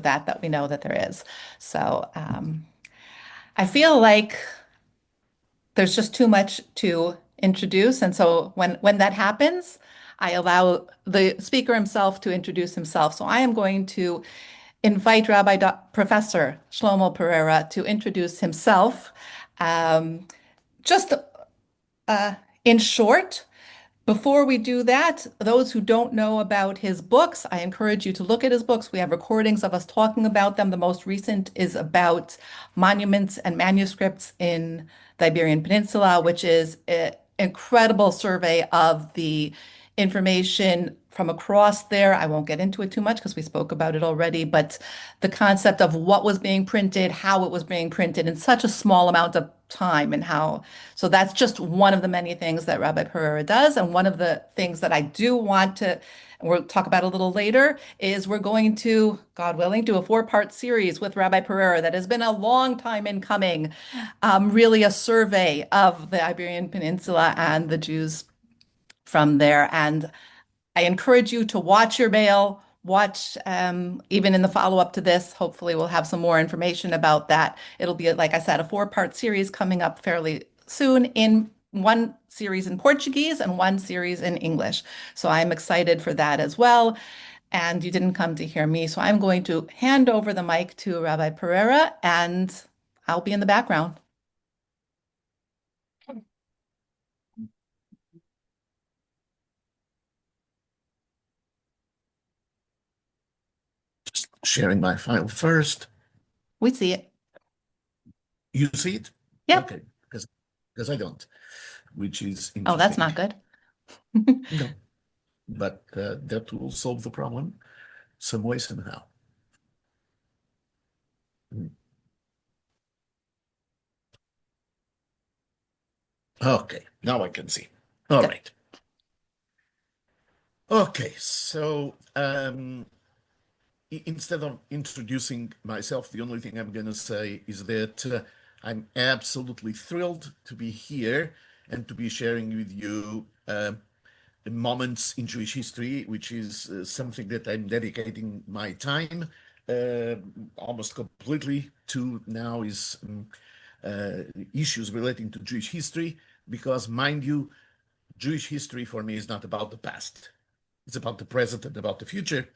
that we know that there is. So I feel like there's just too much to introduce. And so when that happens, I allow the speaker himself to introduce himself. So I am going to invite Professor Shlomo Pereira to introduce himself. Um, just in short, before we do that, those who don't know about his books, I encourage you to look at his books. We have recordings of us talking about them. The most recent is about monuments and manuscripts in the Iberian Peninsula, which is an incredible survey of the information from across there. I won't get into it too much because we spoke about it already, but the concept of what was being printed, how it was being printed in such a small amount of time, and how. So that's just one of the many things that Rabbi Pereira does. And one of the things that I do want to, and we'll talk about a little later, is we're going to, God willing, do a four-part series with Rabbi Pereira that has been a long time in coming, really a survey of the Iberian Peninsula and the Jews from there. And I encourage you to watch your mail, watch even in the follow-up to this. Hopefully, we'll have some more information about that. It'll be, like I said, a four-part series coming up fairly soon, in one series in Portuguese and one series in English. So I'm excited for that as well. And you didn't come to hear me. So I'm going to hand over the mic to Rabbi Pereira, and I'll be in the background. Just sharing my file first. We see it. You see it? Yep. Okay, because I don't, which is Oh, that's interesting. not good. No, but that will solve the problem some way, somehow. Okay, now I can see. All Good. right. Okay, so instead of introducing myself, the only thing I'm going to say is that I'm absolutely thrilled to be here and to be sharing with you moments in Jewish history, which is something that I'm dedicating my time almost completely to now, is issues relating to Jewish history, because, mind you, Jewish history for me is not about the past. It's about the present and about the future,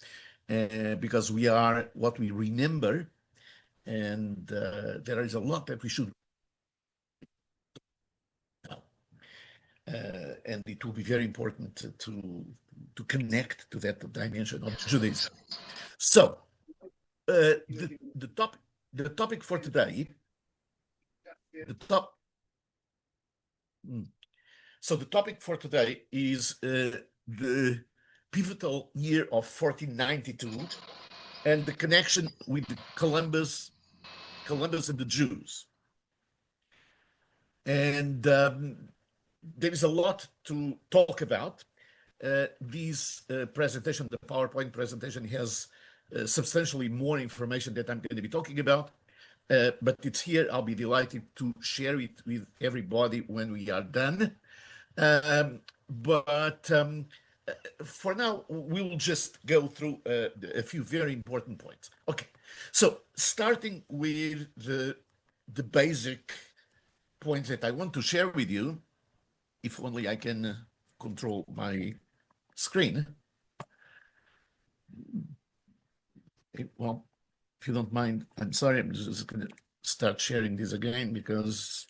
because we are what we remember, and there is a lot that we should know. And it will be very important to connect to that dimension of Judaism. So the topic for today, the top. So the topic for today is the pivotal year of 1492 and the connection with Columbus and the Jews. And there is a lot to talk about. This presentation, the PowerPoint presentation, has substantially more information that I'm going to be talking about, but it's here. I'll be delighted to share it with everybody when we are done. But for now, we'll just go through a few very important points. Okay, so starting with the basic points that I want to share with you, if only I can control my screen. Well, if you don't mind, I'm sorry, I'm just going to start sharing this again because.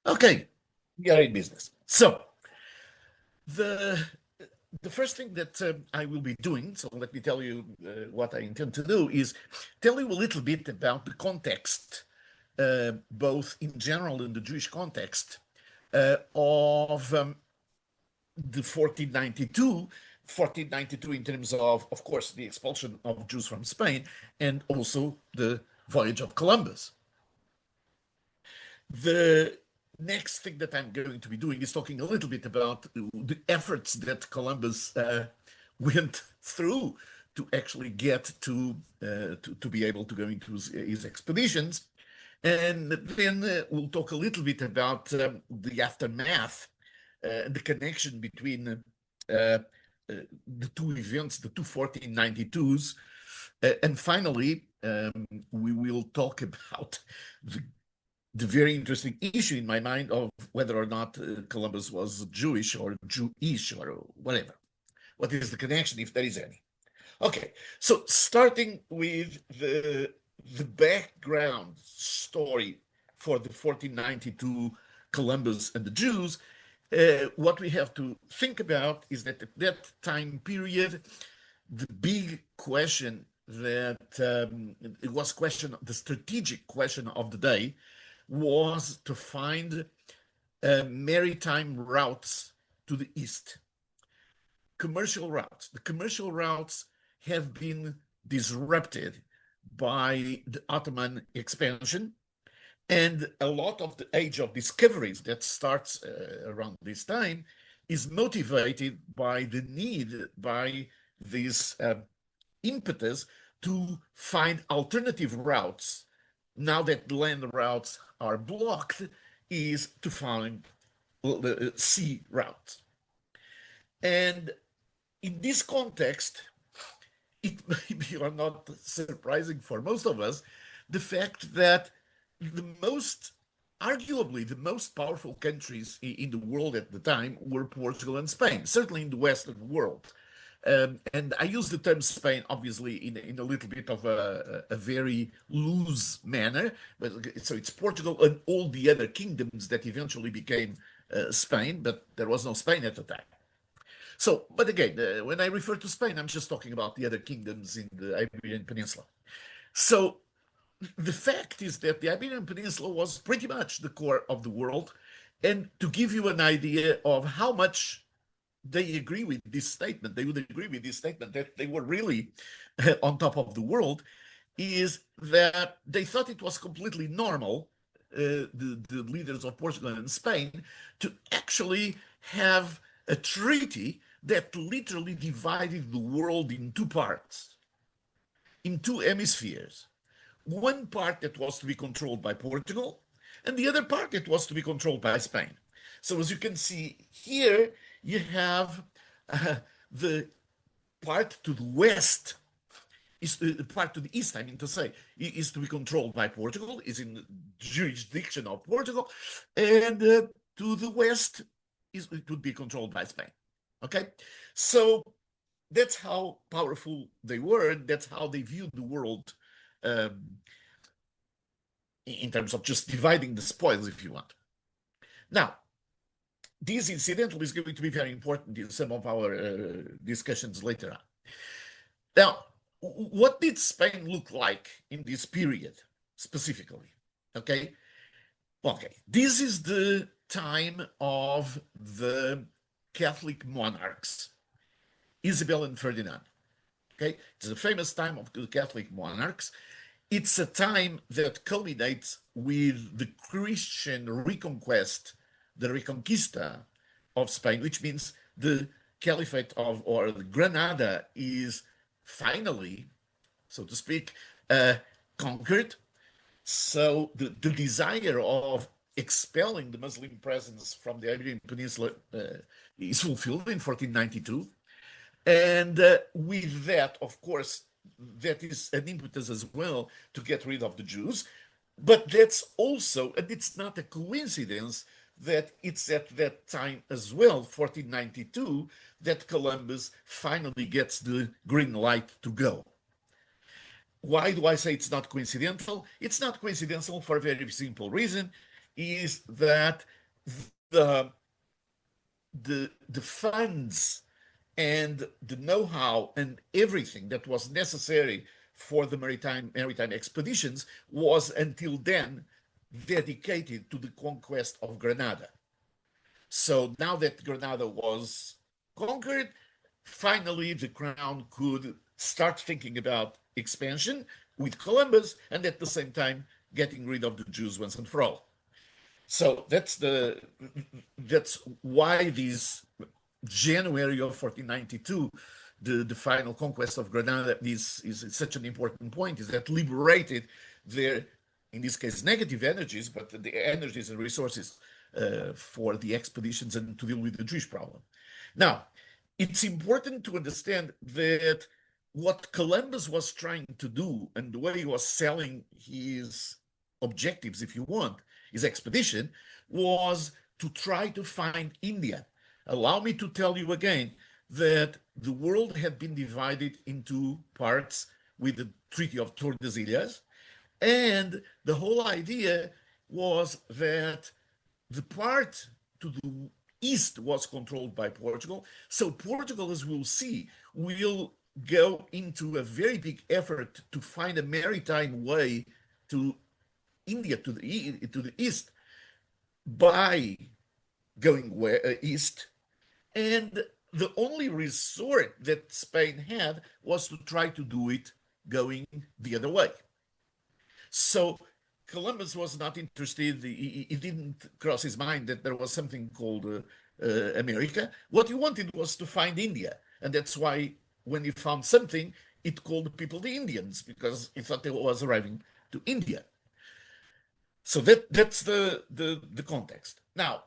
Okay, we are in business. So the first thing that I will be doing, so let me tell you what I intend to do, is tell you a little bit about the context, both in general and the Jewish context, of the 1492 in terms of course, the expulsion of Jews from Spain, and also the voyage of Columbus. The next thing that I'm going to be doing is talking a little bit about the efforts that Columbus went through to actually get to be able to go into his expeditions. And then we'll talk a little bit about the aftermath, the connection between the two events, the two 1492s. And finally, we will talk about the, the very interesting issue in my mind of whether or not Columbus was Jewish or Jewish or whatever. What is the connection, if there is any? Okay, so starting with the background story for the 1492 Columbus and the Jews, what we have to think about is that at that time period, the big question that it was question, the strategic question of the day was to find maritime routes to the east, commercial routes. The commercial routes have been disrupted by the Ottoman expansion, and a lot of the age of discoveries that starts around this time is motivated by the need, by this impetus to find alternative routes. Now that the land routes are blocked, is to find the sea routes. And in this context, it may be or not surprising for most of us, the fact that arguably the most powerful countries in the world at the time were Portugal and Spain, certainly in the Western world. And I use the term Spain, obviously, in a little bit of a very loose manner. But so it's Portugal and all the other kingdoms that eventually became Spain, but there was no Spain at the time. So, but again, when I refer to Spain, I'm just talking about the other kingdoms in the Iberian Peninsula. So the fact is that the Iberian Peninsula was pretty much the core of the world. And to give you an idea of how much they agree with this statement, they would agree with this statement that they were really on top of the world, is that they thought it was completely normal, the leaders of Portugal and Spain, to actually have a treaty that literally divided the world in two parts, in two hemispheres. One part that was to be controlled by Portugal, and the other part that was to be controlled by Spain. So as you can see here, you have the part to the west, is the part to the east, I mean to say, is to be controlled by Portugal, is in the jurisdiction of Portugal, and to the west, it would be controlled by Spain. Okay, so that's how powerful they were. That's how they viewed the world, in terms of just dividing the spoils, if you want. Now, this incidentally is going to be very important in some of our discussions later on. Now, what did Spain look like in this period specifically? Okay, this is the time of the Catholic monarchs, Isabel and Ferdinand. Okay, it's a famous time of the Catholic monarchs. It's a time that culminates with the Christian reconquest, the Reconquista of Spain, which means the Caliphate of, or the Granada, is finally, so to speak, conquered. So the desire of expelling the Muslim presence from the Iberian Peninsula is fulfilled in 1492. And with that, of course, that is an impetus as well to get rid of the Jews. But that's also, and it's not a coincidence that it's at that time as well, 1492, that Columbus finally gets the green light to go. Why do I say it's not coincidental? It's not coincidental for a very simple reason, is that the funds and the know-how and everything that was necessary for the maritime expeditions was until then dedicated to the conquest of Granada. So now that Granada was conquered, finally the crown could start thinking about expansion with Columbus, and at the same time getting rid of the Jews once and for all. So that's why this January of 1492, the final conquest of Granada is such an important point, is that liberated their in this case, negative energies, but the energies and resources for the expeditions and to deal with the Jewish problem. Now, it's important to understand that what Columbus was trying to do and the way he was selling his objectives, if you want, his expedition, was to try to find India. Allow me to tell you again that the world had been divided into parts with the Treaty of Tordesillas, and the whole idea was that the part to the east was controlled by Portugal. So Portugal, as we'll see, will go into a very big effort to find a maritime way to India, to the east, by going east. And the only resort that Spain had was to try to do it going the other way. So Columbus was not interested. He didn't cross his mind that there was something called America. What he wanted was to find India. And that's why when he found something, it called people the Indians, because he thought they was arriving to India. So that's the context. Now,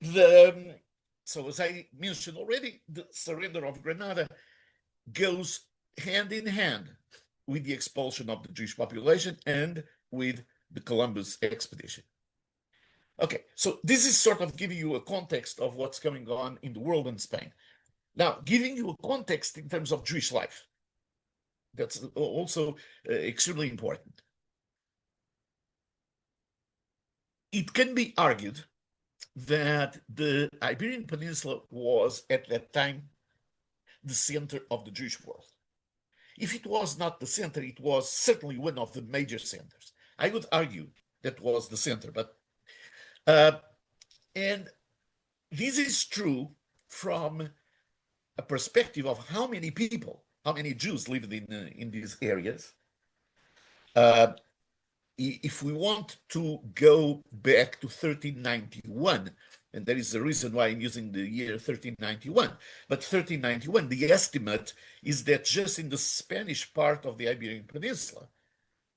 the so as I mentioned already, the surrender of Granada goes hand in hand with the expulsion of the Jewish population and with the Columbus expedition. Okay, so this is sort of giving you a context of what's going on in the world in Spain. Now, giving you a context in terms of Jewish life. That's also extremely important. It can be argued that the Iberian Peninsula was at that time the center of the Jewish world. If it was not the center, it was certainly one of the major centers. I would argue that was the center, but and this is true from a perspective of how many people, how many Jews lived in these areas. Uh, if we want to go back to 1391, and there is a reason why I'm using the year 1391, but 1391, the estimate is that just in the Spanish part of the Iberian Peninsula,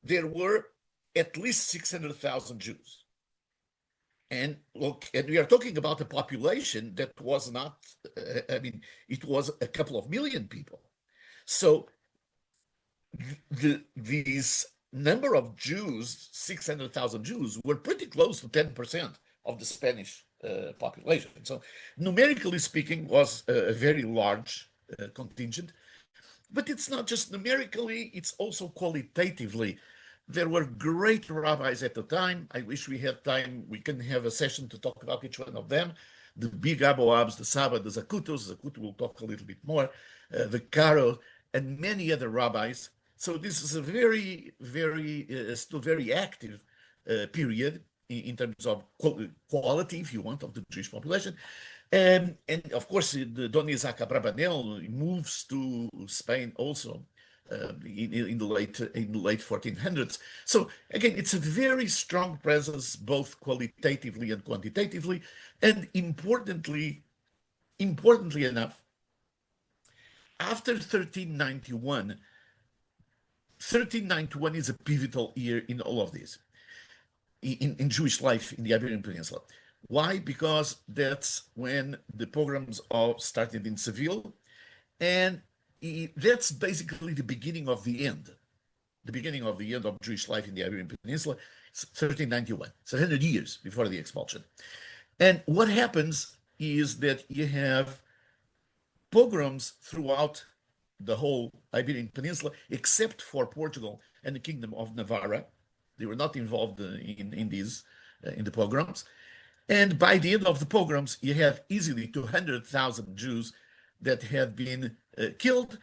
there were at least 600,000 Jews. And look, and we are talking about a population that was not, I mean, it was a couple of million people. So these number of Jews, 600,000 Jews, were pretty close to 10% of the Spanish population. So numerically speaking, was a very large contingent. But it's not just numerically, it's also qualitatively. There were great rabbis at the time. I wish we had time. We can have a session to talk about each one of them. The big Aboabs, the Saba, the Zakutos. Zakut will talk a little bit more. The Karo, and many other rabbis. So this is a very, still very active period in terms of quality, if you want, of the Jewish population. And of course, the Don Isaac Abravanel moves to Spain also in the late 1400s. So again, it's a very strong presence, both qualitatively and quantitatively, and importantly enough, after 1391, 1391 is a pivotal year in all of this, in Jewish life in the Iberian Peninsula. Why? Because that's when the pogroms started in Seville, and that's basically the beginning of the end of Jewish life in the Iberian Peninsula. It's 1391. It's 100 years before the expulsion. And what happens is that you have pogroms throughout the whole Iberian Peninsula, except for Portugal and the Kingdom of Navarra. They were not involved in these, in the pogroms. And by the end of the pogroms, you have easily 200,000 Jews that had been killed,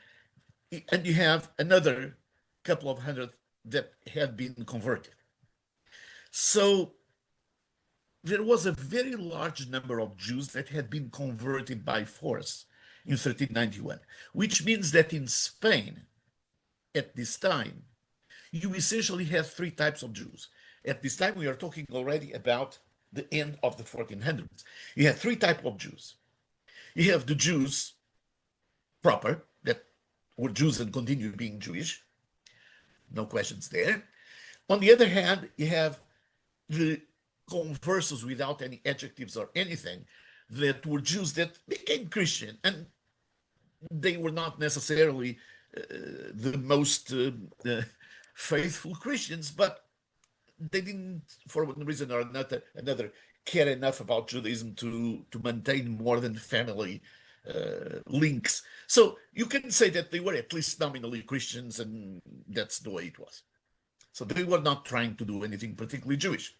and you have another couple of hundred that had been converted. So there was a very large number of Jews that had been converted by force in 1391, which means that in Spain, at this time, you essentially have three types of Jews. At this time, we are talking already about the end of the 1400s. You have three types of Jews. You have the Jews proper, that were Jews and continue being Jewish, no questions there. On the other hand, you have the conversos without any adjectives or anything that were Jews that became Christian, and they were not necessarily the most faithful Christians, but they didn't, for one reason or another, care enough about Judaism to maintain more than family links. So you can say that they were at least nominally Christians, and that's the way it was. So they were not trying to do anything particularly Jewish.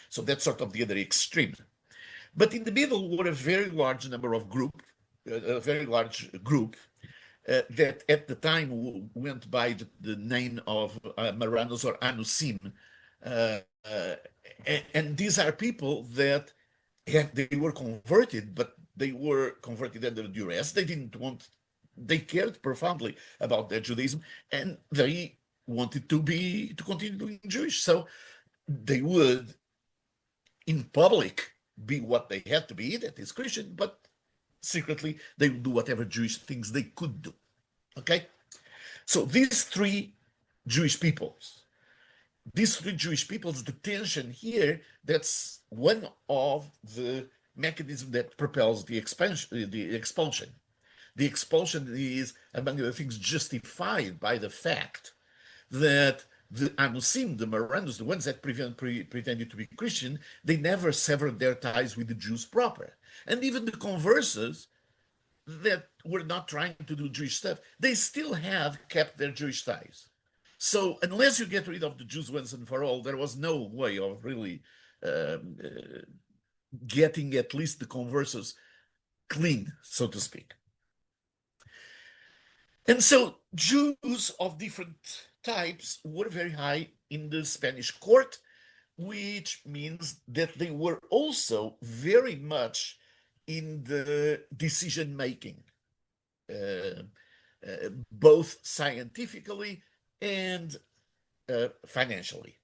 So that's sort of the other extreme. But in the middle were a very large number of a very large group that at the time went by the name of Marranos or Anusim. Uh, uh, and these are people that they were converted, but they were converted under duress. They didn't want, they cared profoundly about their Judaism, and they wanted to continue doing Jewish. So they would, in public, be what they had to be, that is Christian, but secretly they would do whatever Jewish things they could do. Okay? So these three Jewish peoples, the tension here, that's one of the mechanisms that propels the expansion, the expulsion. The expulsion is, among other things, justified by the fact that the Anusim, the Marranos, the ones that pretended to be Christian, they never severed their ties with the Jews proper. And even the conversos that were not trying to do Jewish stuff, they still have kept their Jewish ties. So unless you get rid of the Jews once and for all, there was no way of really um, uh, getting at least the conversos clean, so to speak. And so Jews of different types were very high in the Spanish court, which means that they were also very much in the decision making, uh, both scientifically and financially.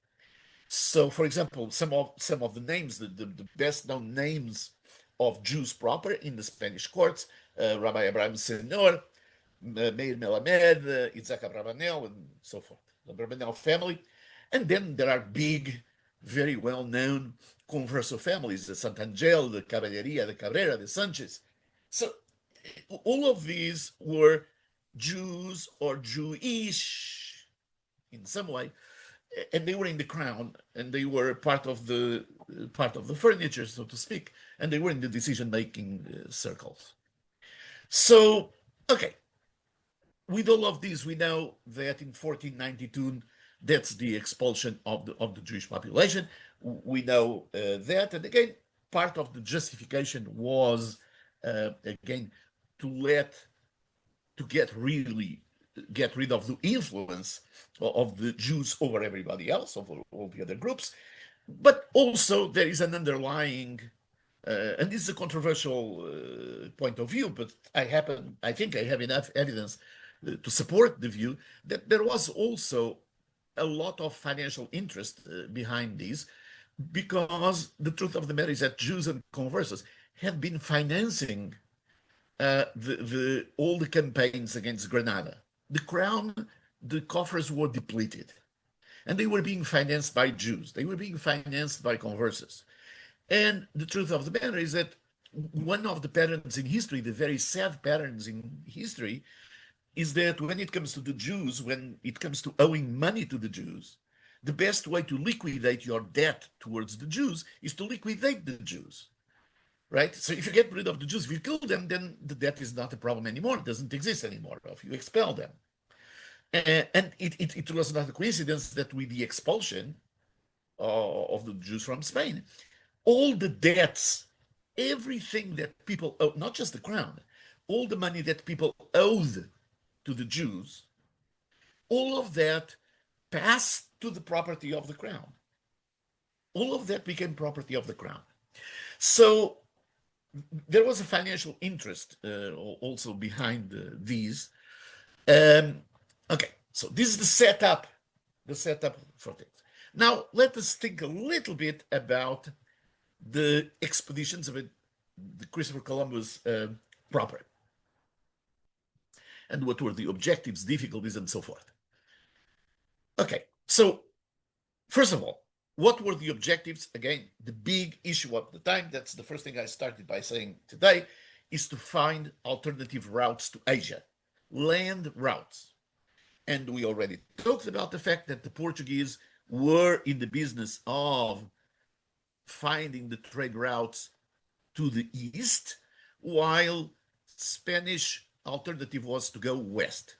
So, for example, some of the names, the best known names of Jews proper in the Spanish courts, Rabbi Avraham Zakut, Meir Melamed, Isaac Abravanel, and so forth, the Abravanel family. And then there are big, very well-known converso families, the Santangel, the Caballeria, the Cabrera, the Sanchez. So all of these were Jews or Jewish in some way, and they were in the crown, and they were part of the furniture, so to speak, and they were in the decision-making circles. So, okay, with all of this, we know that in 1492, that's the expulsion of the Jewish population. We know that, and again, part of the justification was again to let to get rid of the influence of the Jews over everybody else, over all the other groups. But also there is an underlying, and this is a controversial point of view, but I think I have enough evidence to support the view that there was also a lot of financial interest behind these, because the truth of the matter is that Jews and conversos had been financing all the campaigns against Granada. The crown, the coffers were depleted, and they were being financed by Jews. They were being financed by conversos. And the truth of the matter is that one of the patterns in history, the very sad patterns in history, is that when it comes to the Jews, when it comes to owing money to the Jews, the best way to liquidate your debt towards the Jews is to liquidate the Jews. Right? So if you get rid of the Jews, if you kill them, then the debt is not a problem anymore. It doesn't exist anymore. If you expel them. And it was not a coincidence that with the expulsion of the Jews from Spain, all the debts, everything that people owe, not just the crown, all the money that people owed to the Jews, all of that passed to the property of the crown. All of that became property of the crown. So there was a financial interest also behind these. Okay, so this is the setup for things. Now let us think a little bit about the expeditions of the Christopher Columbus proper, and what were the objectives, difficulties, and so forth. Okay, so First of all, what were the objectives? Again, the big issue of the time, that's the first thing I started by saying today, is to find alternative routes to Asia, land routes. And we already talked about the fact that the Portuguese were in the business of finding the trade routes to the east, while Spanish alternative was to go west.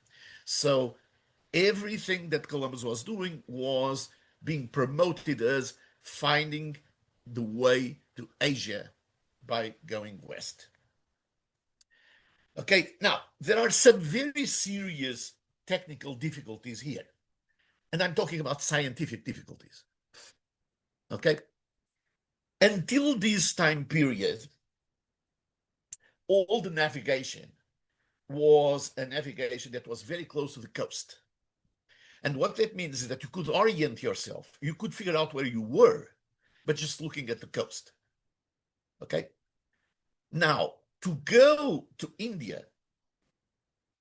So everything that Columbus was doing was being promoted as finding the way to Asia by going west. Okay, now there are some very serious technical difficulties here, and I'm talking about scientific difficulties. Okay, until this time period, all the navigation was a navigation that was very close to the coast. And what that means is that you could orient yourself. You could figure out where you were, but just looking at the coast. Okay? Now, to go to India,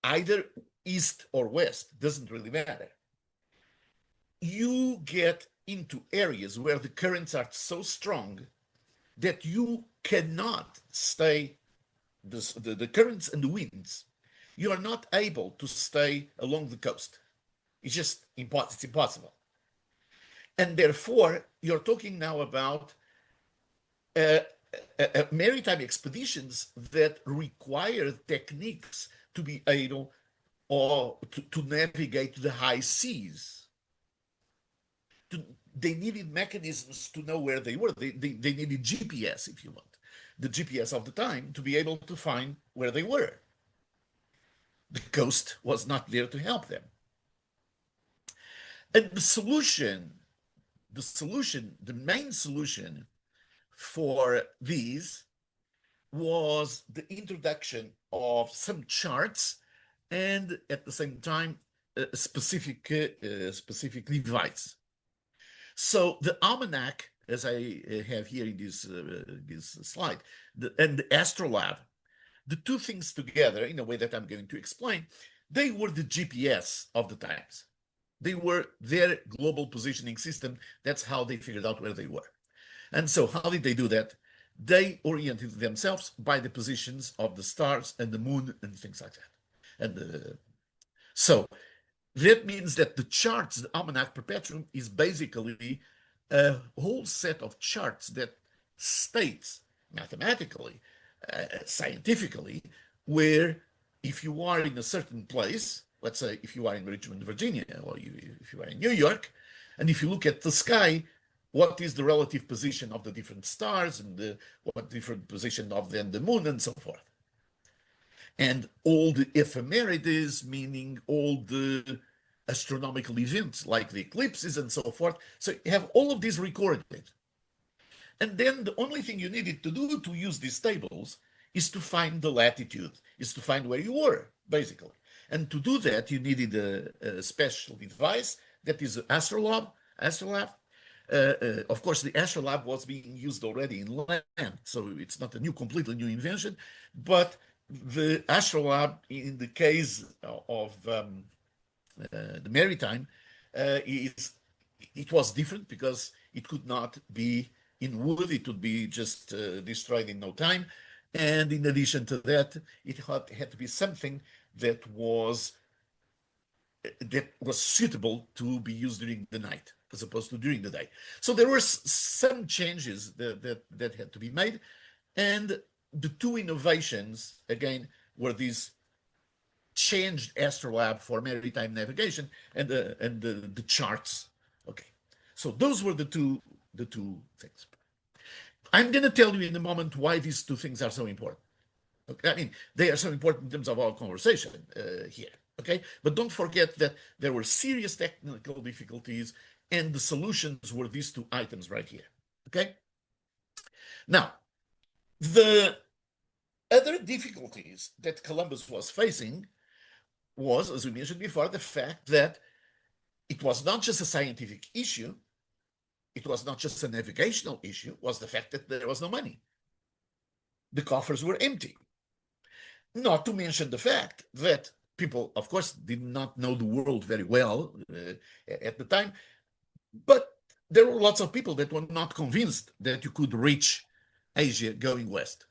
either east or west, doesn't really matter. You get into areas where the currents are so strong that you cannot stay, the currents and the winds, you are not able to stay along the coast. It's impossible. And therefore, you're talking now about maritime expeditions that require techniques to be able or to navigate the high seas. They needed mechanisms to know where they were. They needed GPS, if you want, the GPS of the time to be able to find where they were. The coast was not there to help them. And the main solution for these was the introduction of some charts and at the same time a specific device. So the almanac, as I have here in this slide, and the astrolabe, the two things together in a way that I'm going to explain, they were the GPS of the times. They were their global positioning system. That's how they figured out where they were. And so how did they do that? They oriented themselves by the positions of the stars and the moon and things like that. And so that means that the charts, the Almanac Perpetuum, is basically a whole set of charts that states mathematically, scientifically, where if you are in a certain place, let's say if you are in Richmond, Virginia, or if you are in New York, and if you look at the sky, what is the relative position of the different stars and what different position of then the moon and so forth. And all the ephemerides, meaning all the astronomical events like the eclipses and so forth. So you have all of these recorded. And then the only thing you needed to do to use these tables is to find the latitude, is to find where you were, basically. And to do that, you needed a special device that is an astrolabe. Of course, the astrolabe was being used already in land, so it's not a completely new invention. But the astrolabe, in the case of the maritime, it was different because it could not be in wood; it would be just destroyed in no time. And in addition to that, it had to be something that was suitable to be used during the night as opposed to during the day. So there were some changes that had to be made. And the two innovations, again, were these changed astrolabe for maritime navigation and the charts. Okay, so those were the two things. I'm going to tell you in a moment why these two things are so important. Okay? I mean, they are so important in terms of our conversation here. Okay, but don't forget that there were serious technical difficulties, and the solutions were these two items right here. Okay, now the other difficulties that Columbus was facing was, as we mentioned before, the fact that it was not just a scientific issue, it was not just a navigational issue, was the fact that there was no money. The coffers were empty. Not to mention the fact that people, of course, did not know the world very well at the time, but there were lots of people that were not convinced that you could reach Asia going west.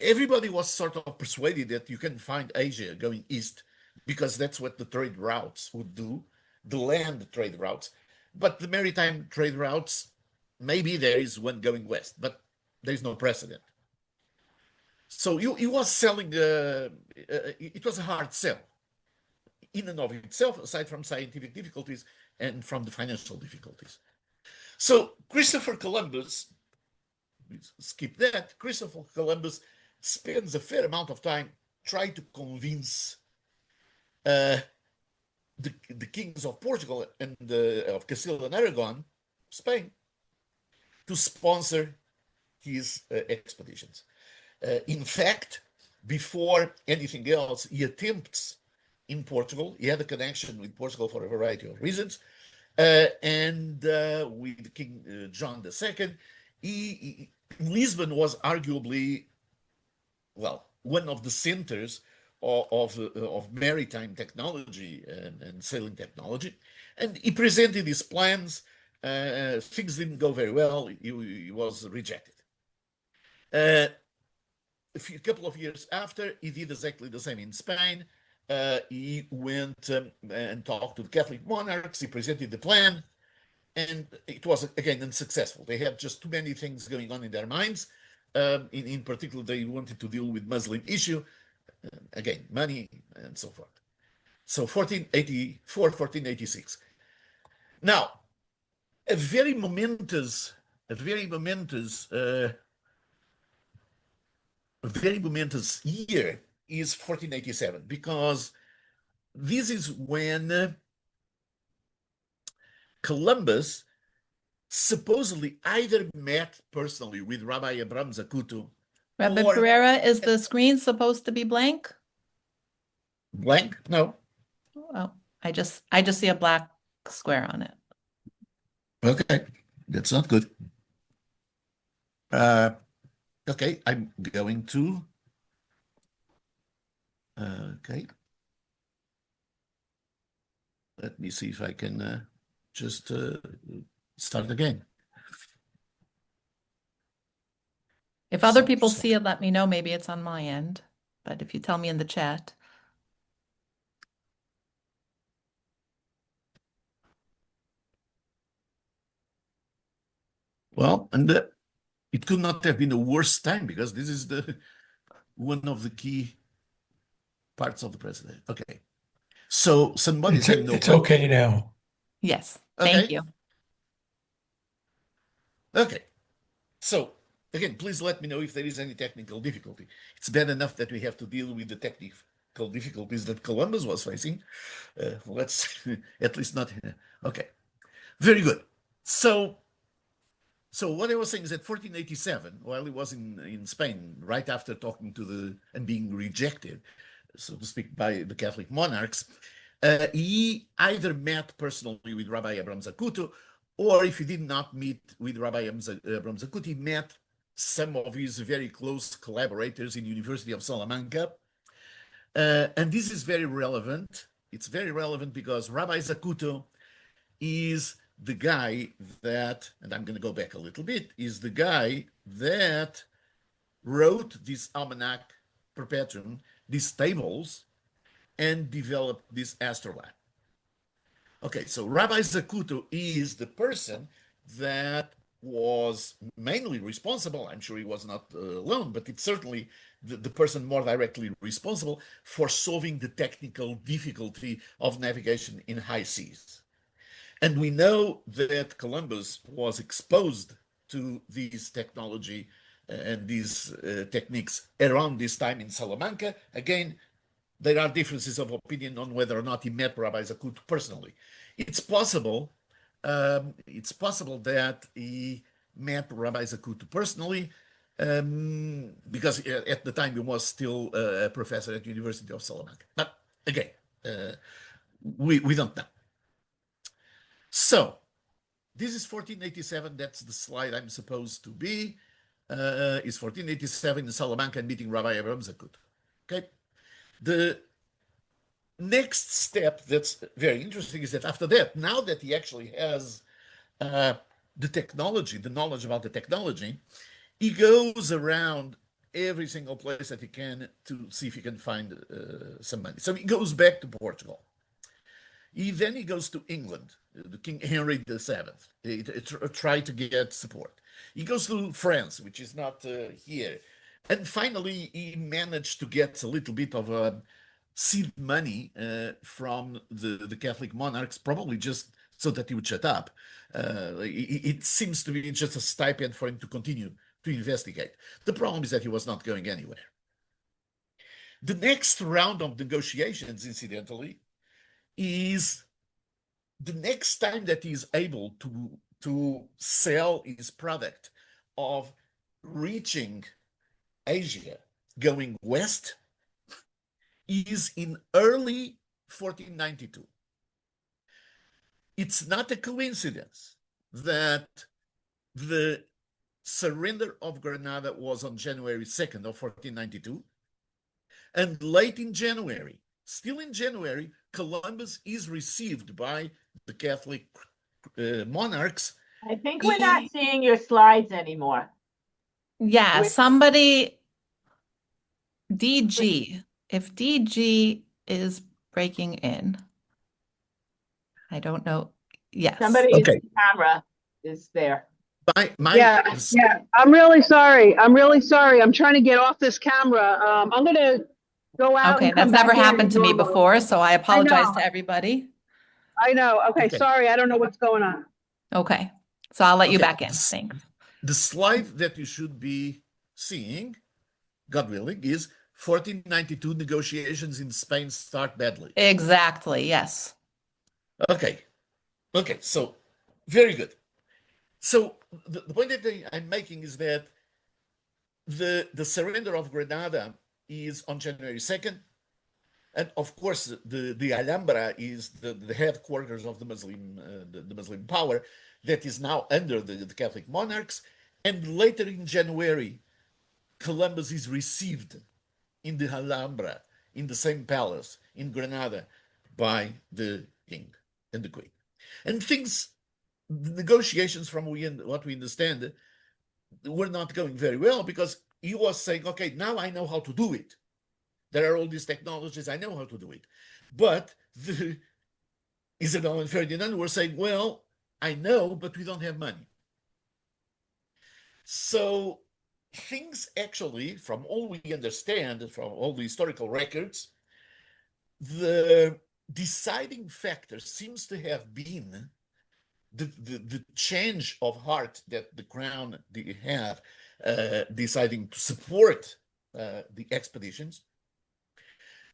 Everybody was sort of persuaded that you can find Asia going east because that's what the trade routes would do, the land trade routes. But the maritime trade routes, maybe there is one going west, but there's no precedent. So he was selling, it was a hard sell in and of itself, aside from scientific difficulties and from the financial difficulties. So Christopher Columbus, skip that, Christopher Columbus spends a fair amount of time trying to convince the kings of Portugal and of Castile and Aragon, Spain, to sponsor his expeditions. In fact, before anything else, he attempts in Portugal. He had a connection with Portugal for a variety of reasons. And with King John II, Lisbon was arguably, well, one of the centers of maritime technology and sailing technology. And he presented his plans. Things didn't go very well. He was rejected. A couple of years after, he did exactly the same in Spain. He went and talked to the Catholic monarchs. He presented the plan, and it was, again, unsuccessful. They had just too many things going on in their minds. In particular, they wanted to deal with Muslim issue, again, money, and so forth. So 1484, 1486. Now, a very momentous year is 1487, because this is when Columbus supposedly either met personally with Rabbi Avraham Zakut Rabbi or Pereira, is the screen supposed to be blank? blank. No. Oh, I just see a black square on it. Okay, that's not good. Okay, I'm going to. Okay. Let me see if I can just start again. If other people see it, let me know. Maybe it's on my end. But if you tell me in the chat. Well, and it could not have been a worse time, because this is the one of the key parts of the president. Okay. So somebody's saying no. It's okay now. Yes, thank Okay. you. Okay. So again, please let me know if there is any technical difficulty. It's bad enough that we have to deal with the technical difficulties that Columbus was facing. Let's at least not. Okay. Very good. So what I was saying is that 1487, while he was in Spain, right after talking to and being rejected, so to speak, by the Catholic monarchs, he either met personally with Rabbi Avraham Zakut, or if he did not meet with Rabbi Avraham Zakut, he met some of his very close collaborators in the University of Salamanca. And this is very relevant. It's very relevant because Rabbi Zakut is the guy that, and I'm going to go back a little bit, is the guy that wrote this almanac perpetuum, these tables, and developed this astrolabe. Okay, so Rabbi Zakut is the person that was mainly responsible. I'm sure he was not alone, but it's certainly the person more directly responsible for solving the technical difficulty of navigation in high seas. And we know that Columbus was exposed to these technology and these techniques around this time in Salamanca. Again, there are differences of opinion on whether or not he met Rabbi Zakut personally. It's possible that he met Rabbi Zakut personally, because at the time he was still a professor at the University of Salamanca. But again, we don't know. So this is 1487. That's the slide I'm supposed to be. Is 1487 in Salamanca and meeting Rabbi Avraham Zakut. Okay. The next step that's very interesting is that after that, now that he actually has uh, the technology, the knowledge about the technology, he goes around every single place that he can to see if he can find some money. So he goes back to Portugal. Then he goes to England, the King Henry VII. He tried to get support. He goes to France, which is not here. And finally, he managed to get a little bit of seed money from the Catholic monarchs, probably just so that he would shut up. It seems to be just a stipend for him to continue to investigate. The problem is that he was not going anywhere. The next round of negotiations, incidentally, is the next time that he is able to sell his product of reaching Asia, going west, is in early 1492. It's not a coincidence that the surrender of Granada was on January 2nd of 1492, and late in January, still in January, Columbus is received by the Catholic monarchs. I think we're not He, seeing your slides anymore. Yeah, We're, somebody, DG, if DG is breaking in, I don't know. Yes. somebody's okay, camera is there. my Yeah, yeah. I'm really sorry. I'm really sorry. I'm trying to get off this camera. I'm gonna go out Okay, and come that's never back in happened as to me normal. before, so I I apologize know. to everybody. I know. Okay, okay, sorry. I don't know what's going on. Okay, so I'll let you okay. back in. Thanks. The slide that you should be seeing, God willing, is 1492 negotiations in Spain start badly. Exactly, yes. Okay, okay, so very good. So the point that I'm making is that the surrender of Granada is on January 2nd. And of course, the Alhambra is the headquarters of the Muslim power that is now under the Catholic monarchs. And later in January, Columbus is received in the Alhambra, in the same palace in Granada, by the king and the queen. And things, the negotiations from what we understand, were not going very well because he was saying, okay, now I know how to do it. There are all these technologies, I know how to do it. But Isabel and Ferdinand were saying, well, I know, but we don't have money. So things actually, from all we understand, from all the historical records, the deciding factor seems to have been the change of heart that the crown had, deciding to support the expeditions,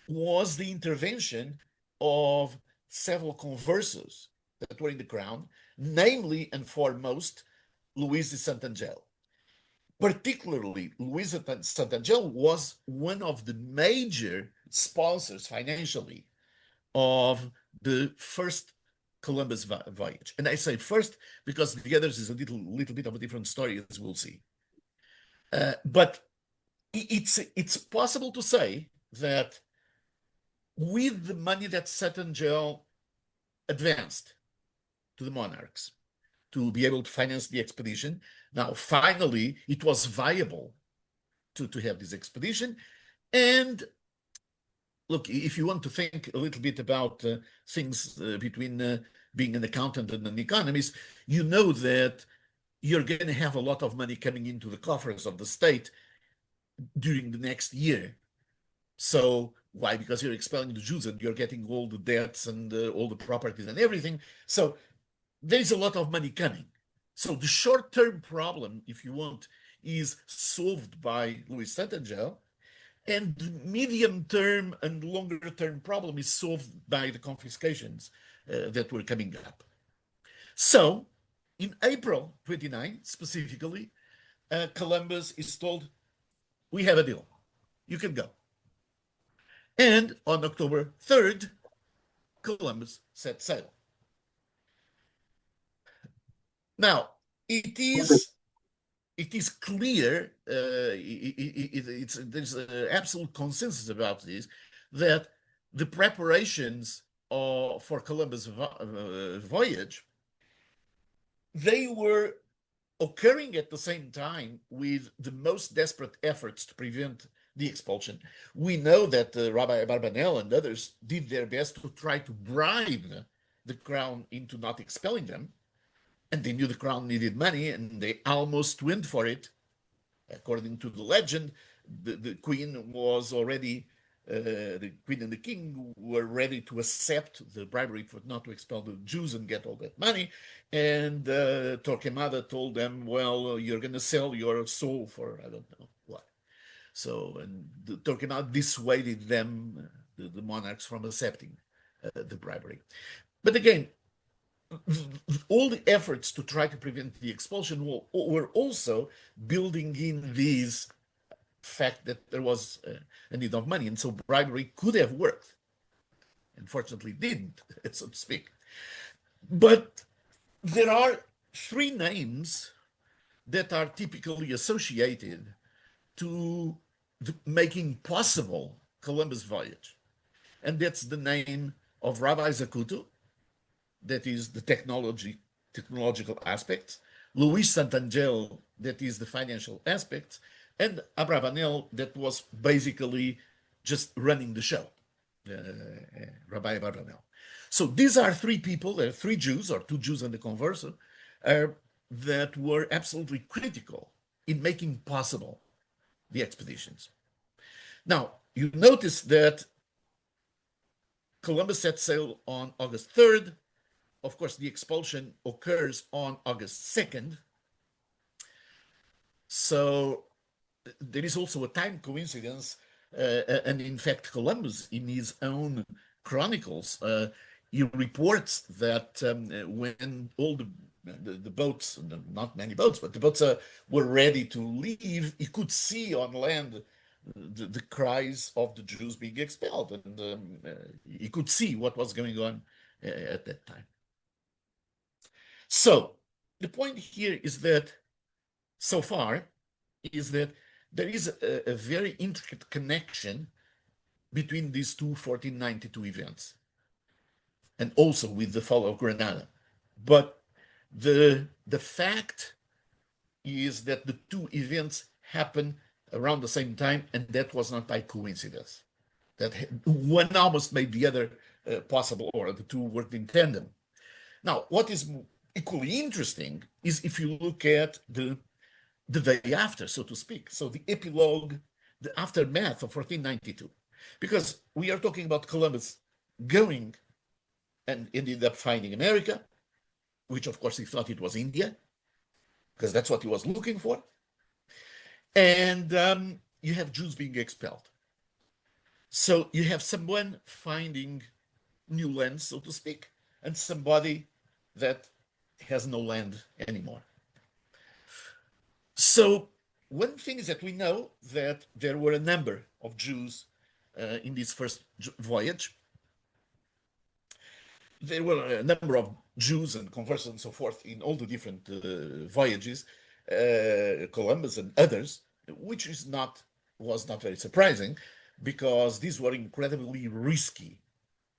was the intervention of several conversos that were in the crown, namely and foremost Luis de Santangel. Particularly, Luis de Santangel was one of the major sponsors financially of the first Columbus voyage. And I say first because the others is a little bit of a different story, as we'll see. But it's possible to say that with the money that Santangel advanced to the monarchs to be able to finance the expedition, now finally it was viable to have this expedition. And look, if you want to think a little bit about things between being an accountant and an economist, you know that you're going to have a lot of money coming into the coffers of the state during the next year. So why? Because you're expelling the Jews and you're getting all the debts and all the properties and everything. So there's a lot of money coming. So the short-term problem, if you want, is solved by Louis Santangel, and the medium-term and longer-term problem is solved by the confiscations that were coming up. So in April 29, specifically, Columbus is told, we have a deal. You can go. And on October 3rd, Columbus set sail. Now, it is clear, there's absolute consensus about this, that the preparations for Columbus voyage they were occurring at the same time with the most desperate efforts to prevent the expulsion. We know that Rabbi Abarbanel and others did their best to try to bribe the crown into not expelling them, and they knew the crown needed money, and they almost went for it. According to the legend, the queen was already, the queen and the king were ready to accept the bribery for not to expel the Jews and get all that money. And Torquemada told them, well, you're going to sell your soul for, I don't know what. So, and Torquemada dissuaded them, the monarchs, from accepting the bribery. But again, all the efforts to try to prevent the expulsion were also building in these fact that there was a need of money, and so bribery could have worked. Unfortunately, didn't, so to speak. But there are three names that are typically associated to making possible Columbus' voyage, and that's the name of Rabbi Zakut, that is the technological aspects, Luis Santangelo, that is the financial aspects, and Abravanel, that was basically just running the show, Rabbi Abravanel. So these are three people, there are three Jews, or two Jews and a converso, that were absolutely critical in making possible the expeditions. Now, you notice that Columbus set sail on August 3rd. Of course, the expulsion occurs on August 2nd. So there is also a time coincidence. And in fact, Columbus, in his own chronicles, he reports that when all the boats, not many boats, but the boats were ready to leave, he could see on land the cries of the Jews being expelled. And he could see what was going on at that time. So the point here is that so far is that there is a very intricate connection between these two 1492 events and also with the fall of Granada. But the fact is that the two events happen around the same time, and that was not by coincidence. That one almost made the other possible, or the two worked in tandem. Now, what is equally interesting is if you look at the day after, so to speak. So the epilogue, the aftermath of 1492. Because we are talking about Columbus going and ended up finding America, which of course he thought it was India, because that's what he was looking for. And you have Jews being expelled. So you have someone finding new land, so to speak, and somebody that has no land anymore. So one thing is that we know that there were a number of Jews in this first voyage. There were a number of Jews and converts and so forth in all the different voyages, Columbus and others, which was not very surprising, because these were incredibly risky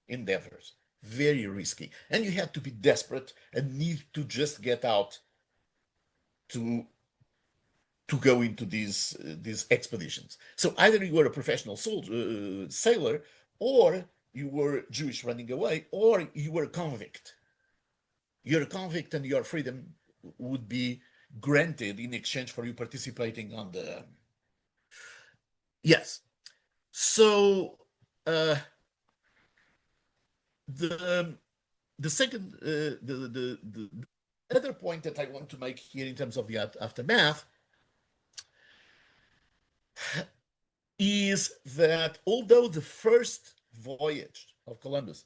endeavors, very risky, and you had to be desperate and need to just get out to go into these expeditions. So either you were a professional sailor, or you were Jewish running away, or you were a convict. You're a convict, and your freedom would be granted in exchange for you participating on the. Yes. So the second the other point that I want to make here in terms of the aftermath is that although the first voyage of Columbus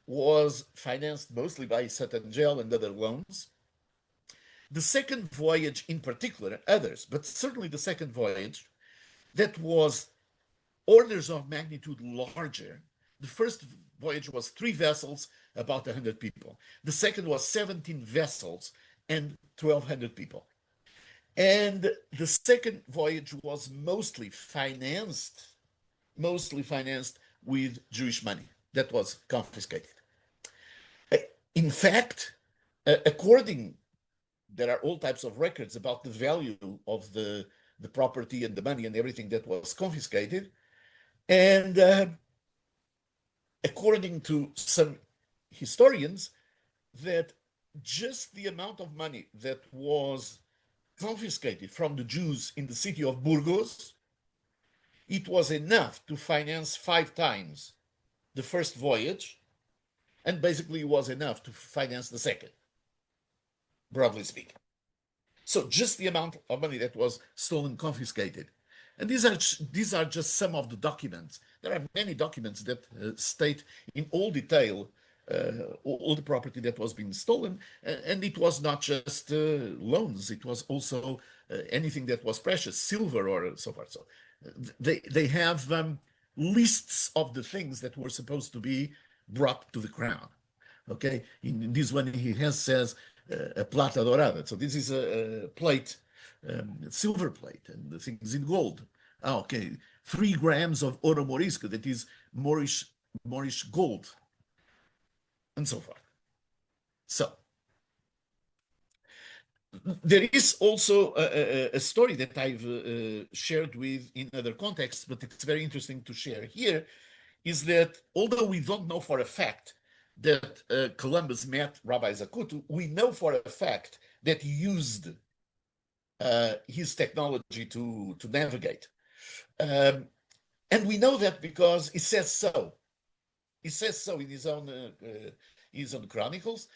was financed mostly by Santangelo and other loans, the second voyage in particular, others, but certainly the second voyage, that was orders of magnitude larger. The first voyage was 3 vessels, about 100 people. The second was 17 vessels and 1,200 people. And the second voyage was mostly financed with Jewish money that was confiscated. In fact, according there are all types of records about the value of the property and the money and everything that was confiscated. And according to some historians, that just the amount of money that was confiscated from the Jews in the city of Burgos, it was enough to finance 5 times the first voyage, and basically was enough to finance the second, broadly speaking. So just the amount of money that was stolen, confiscated. And these are just some of the documents. There are many documents that state in all detail all the property that was being stolen, and it was not just loans; it was also anything that was precious, silver or so forth. So they have lists of the things that were supposed to be brought to the crown. Okay, in this one he says a plata dorada. So this is a plate, silver plate, and the thing is in gold. Okay, 3 grams of oro morisco, that is Moorish gold, and so forth. So there is also a story that I've shared with in other contexts, but it's very interesting to share here, is that although we don't know for a fact that Columbus met Rabbi Zakut, we know for a fact that he used his technology to navigate. And we know that because he says so. He says so in his own chronicles.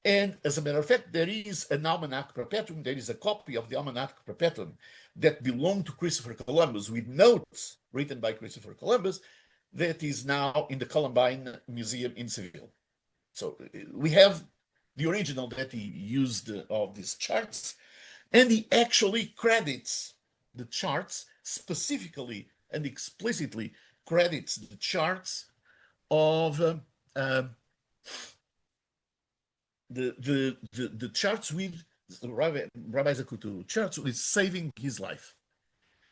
And as a matter of fact, there is an Almanac Perpetuum, there is a copy of the Almanac Perpetuum that belonged to Christopher Columbus with notes written by Christopher Columbus that is now in the Columbine Museum in Seville. So we have the original that he used of these charts, and he actually credits the charts specifically and explicitly credits the charts of the charts with Rabbi Zakut charts with saving his life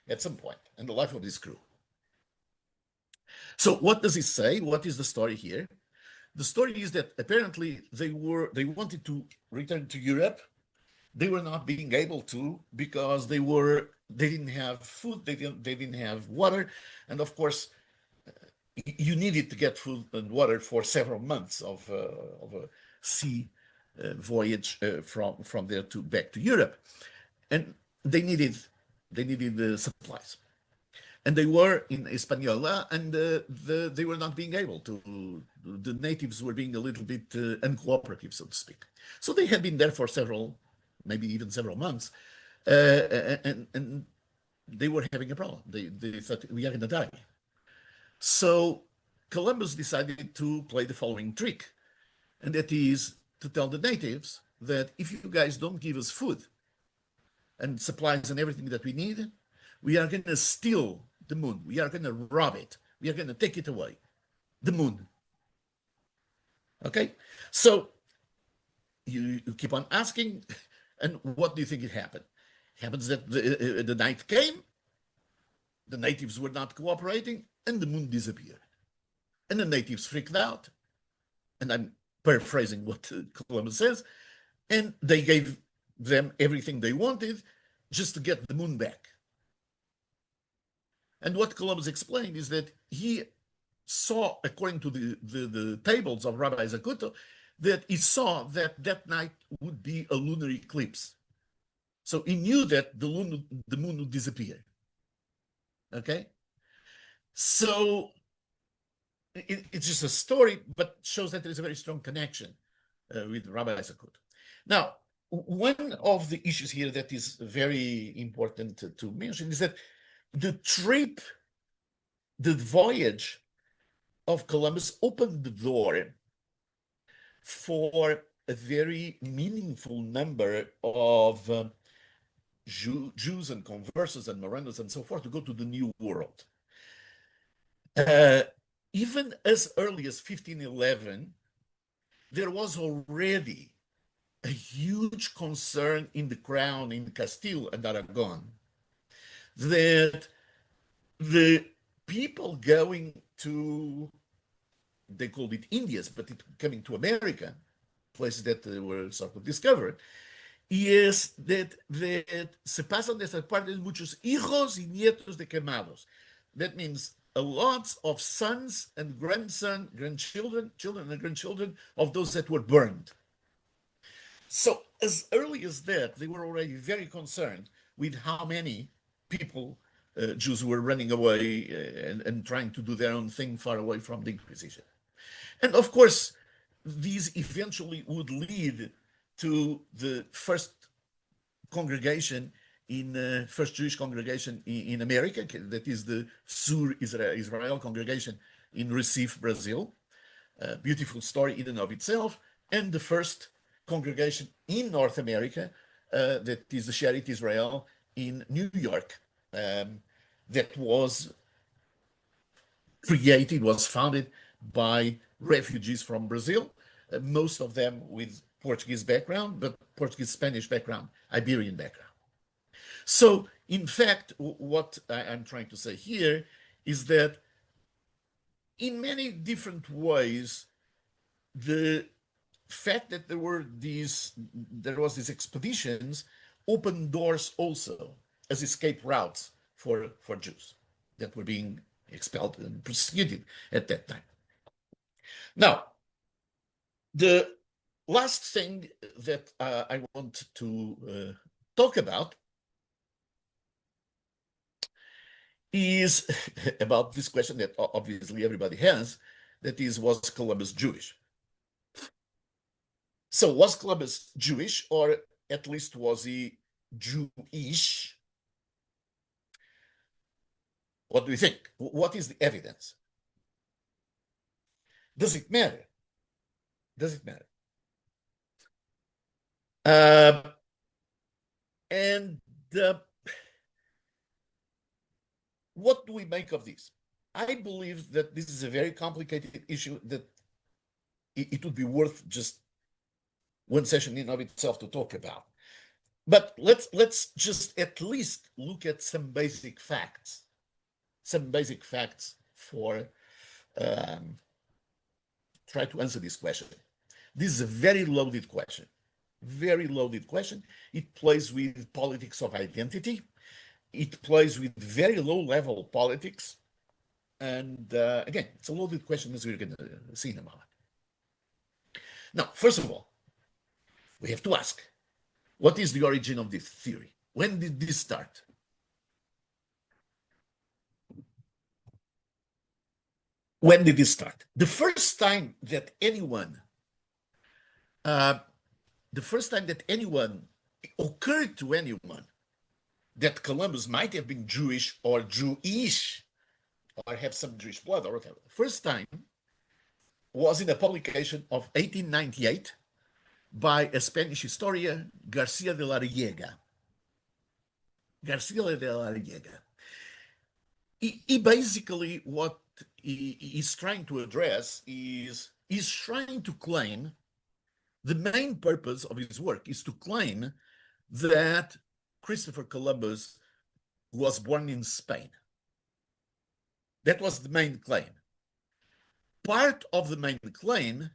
at some point and the life of his crew. So what does he say? What is the story here? The story is that apparently they wanted to return to Europe. They were not being able to because they didn't have food, they didn't have water, and of course you needed to get food and water for several months of a sea voyage from there to back to Europe, and they needed the supplies. And they were in Hispaniola, and they were not being able to. The natives were being a little bit uncooperative, so to speak. So they had been there for maybe even several months, and they were having a problem. They thought, we are going to die. So Columbus decided to play the following trick, and that is to tell the natives that if you guys don't give us food and supplies and everything that we need, we are going to steal the moon. We are going to rob it. We are going to take it away. The moon. Okay? So you keep on asking, and what do you think it happened? It happens that the night came, the natives were not cooperating, and the moon disappeared. And the natives freaked out, and I'm paraphrasing what Columbus says, and they gave them everything they wanted just to get the moon back. And what Columbus explained is that he saw, according to the tables of Rabbi Zakut, that he saw that night would be a lunar eclipse. So he knew that the moon would disappear. Okay? So it's just a story, but shows that there is a very strong connection with Rabbi Zakut. Now, one of the issues here that is very important to mention is that the voyage of Columbus opened the door for a very meaningful number of Jews and conversos and Morenos and so forth to go to the New World. Even as early as 1511, there was already a huge concern in the crown in Castile and Aragon that the people going to, they called it Indias, but coming to America, places that were sort of discovered, y es se pasan de esta parte muchos hijos y nietos de quemados. That means a lot of sons and grandchildren, children and grandchildren of those that were burned. So as early as that, they were already very concerned with how many people, Jews, were running away and trying to do their own thing far away from the Inquisition. And of course, these eventually would lead to the first congregation first Jewish congregation in America, that is the Sur Israel congregation in Recife, Brazil. A beautiful story in and of itself. And the first congregation in North America, that is the Shearit Israel in New York, that was founded by refugees from Brazil, most of them with Portuguese background, but Portuguese Spanish background, Iberian background. So, in fact, what I'm trying to say here is that in many different ways, the fact that there was these expeditions opened doors also as escape routes for Jews that were being expelled and persecuted at that time. Now, the last thing that I want to talk about is about this question that obviously everybody has, that is, was Columbus Jewish? So was Columbus Jewish, or at least was he Jewish? What do you think? What is the evidence? Does it matter? Does it matter? And what do we make of this? I believe that this is a very complicated issue that it would be worth just one session in of itself to talk about. But let's just at least look at some basic facts for try to answer this question. This is a very loaded question. Very loaded question. It plays with politics of identity. It plays with very low-level politics. And again, it's a loaded question, as we're going to see in a moment. Now, first of all, we have to ask, what is the origin of this theory? When did this start? When did this start? The first time that anyone occurred to anyone that Columbus might have been Jewish or Jewish or have some Jewish blood or whatever, first time was in a publication of 1898 by a Spanish historian, Garcia de la Riega. He basically, what he's trying to address is he's trying to claim, the main purpose of his work is to claim that Christopher Columbus was born in Spain. That was the main claim. Part of the main claim,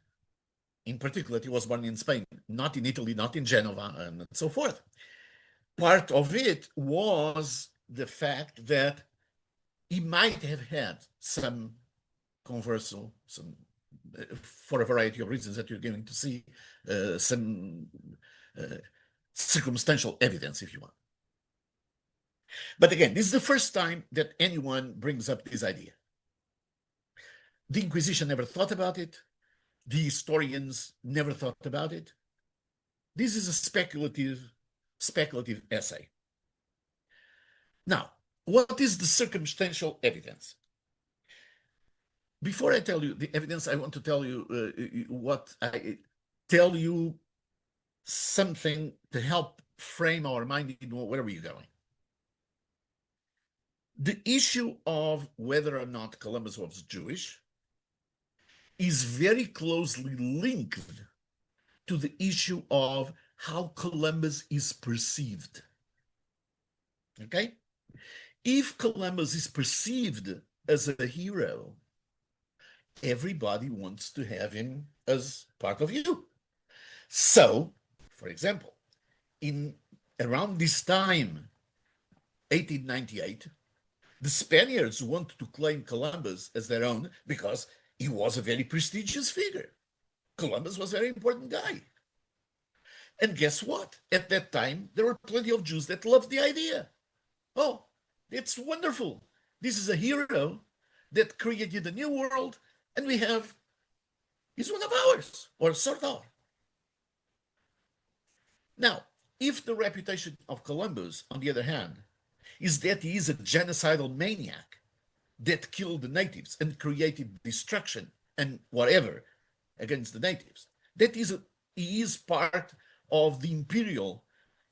in particular, he was born in Spain, not in Italy, not in Genova, and so forth. Part of it was the fact that he might have had some conversal, for a variety of reasons that you're going to see, some circumstantial evidence, if you want. But again, this is the first time that anyone brings up this idea. The Inquisition never thought about it. The historians never thought about it. This is a speculative essay. Now, what is the circumstantial evidence? Before I tell you the evidence, I want to tell you something to help frame our mind in where we're going. The issue of whether or not Columbus was Jewish is very closely linked to the issue of how Columbus is perceived. Okay? If Columbus is perceived as a hero, everybody wants to have him as part of you. So, for example, in around this time, 1898, the Spaniards wanted to claim Columbus as their own because he was a very prestigious figure. Columbus was a very important guy. And guess what? At that time, there were plenty of Jews that loved the idea. Oh, it's wonderful. This is a hero that created a new world, and he's one of ours, or sort of. Now, if the reputation of Columbus, on the other hand, is that he is a genocidal maniac that killed the natives and created destruction and whatever against the natives, he is part of the imperial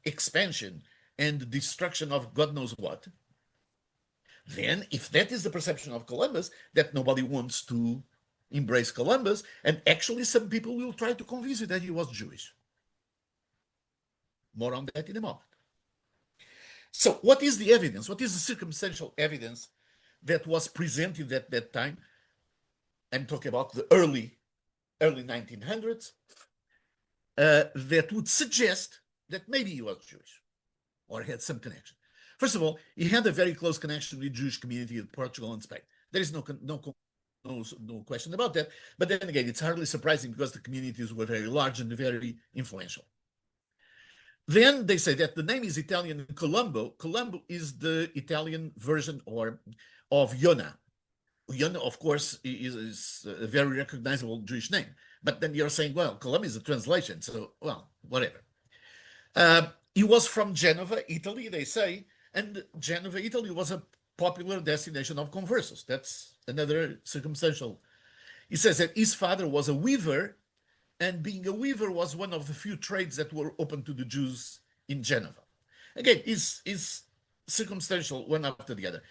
expansion and destruction of God knows what, then if that is the perception of Columbus, that nobody wants to embrace Columbus, and actually some people will try to convince you that he was Jewish. More on that in a moment. So what is the evidence? What is the circumstantial evidence that was presented at that time? I'm talking about the early 1900s, that would suggest that maybe he was Jewish or had some connection. First of all, he had a very close connection with the Jewish community in Portugal and Spain. There is no question about that. But then again, it's hardly surprising because the communities were very large and very influential. Then they say that the name is Italian. Colombo. Colombo is the Italian version of Yona. Yona, of course, is a very recognizable Jewish name. But then you're saying, well, Colombo is a translation. So, well, whatever. He was from Genova, Italy, they say. And Genova, Italy was a popular destination of conversos. That's another circumstantial. He says that his father was a weaver, and being a weaver was one of the few trades that were open to the Jews in Genova. Again, is circumstantial one after the other.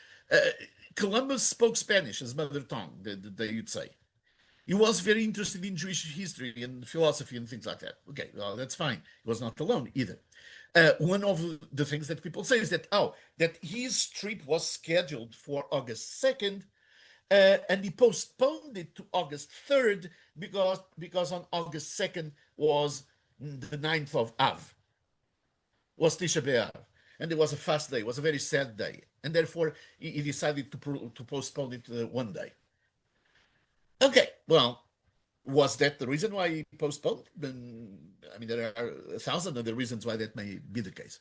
Columbus spoke Spanish as mother tongue, they would say. He was very interested in Jewish history and philosophy and things like that. Okay, well, that's fine. He was not alone either. One of the things that people say is that, that his trip was scheduled for August 2nd, and he postponed it to August 3rd because on August 2nd was the 9th of Av, was Tisha B'Av, and it was a fast day. It was a very sad day, and therefore he decided to postpone it one day. Okay, well, was that the reason why he postponed? I mean, there are 1,000 other reasons why that may be the case.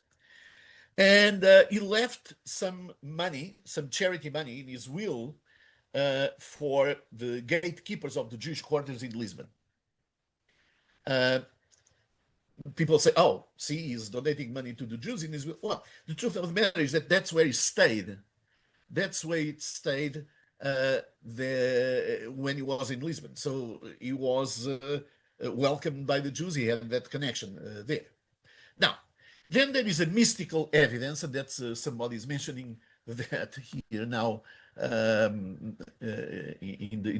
And he left some money, some charity money in his will for the gatekeepers of the Jewish quarters in Lisbon. People say, see, he's donating money to the Jews in his will. Well, the truth of the matter is that that's where he stayed. That's where it stayed when he was in Lisbon. So he was welcomed by the Jews. He had that connection there. Now, then there is a mystical evidence, and that's somebody's mentioning that here now in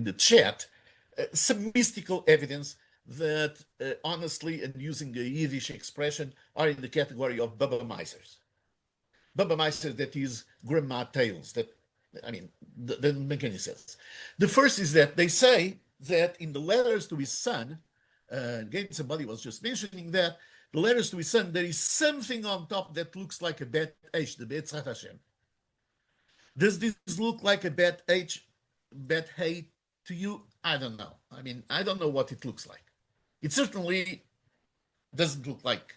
the chat, some mystical evidence that honestly, and using a Yiddish expression, are in the category of Baba Meisers. Baba Meiser, that is grandma tales, that, I mean, doesn't make any sense. The first is that they say that in the letters to his son, again, somebody was just mentioning that, the letters to his son, there is something on top that looks like a Bet H, the Be'etzrat Hashem. Does this look like a Bet H, Bet Hey to you? I don't know. I mean, I don't know what it looks like. It certainly doesn't look like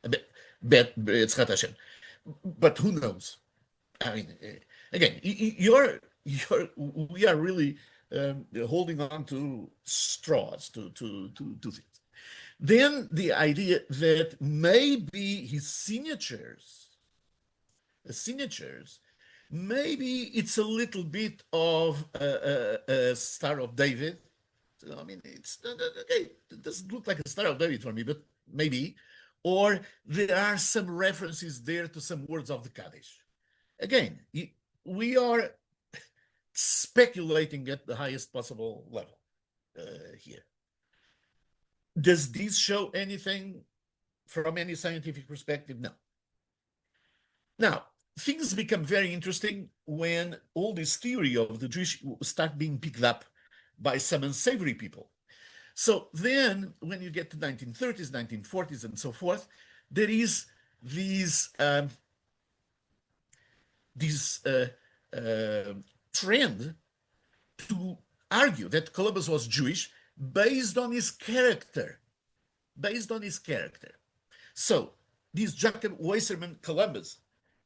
a Bet Be'etzrat Hashem. But who knows? I mean, again, we are really holding on to straws, to things. Then the idea that maybe his signatures, maybe it's a little bit of a Star of David. So, I mean, it's okay. It doesn't look like a Star of David for me, but maybe. Or there are some references there to some words of the Kaddish. Again, we are speculating at the highest possible level here. Does this show anything from any scientific perspective? No. Now, things become very interesting when all this theory of the Jewish start being picked up by some unsavory people. So then, when you get to 1930s, 1940s, and so forth, there is this trend to argue that Columbus was Jewish based on his character. Based on his character. So, this Jacob Wasserman Columbus,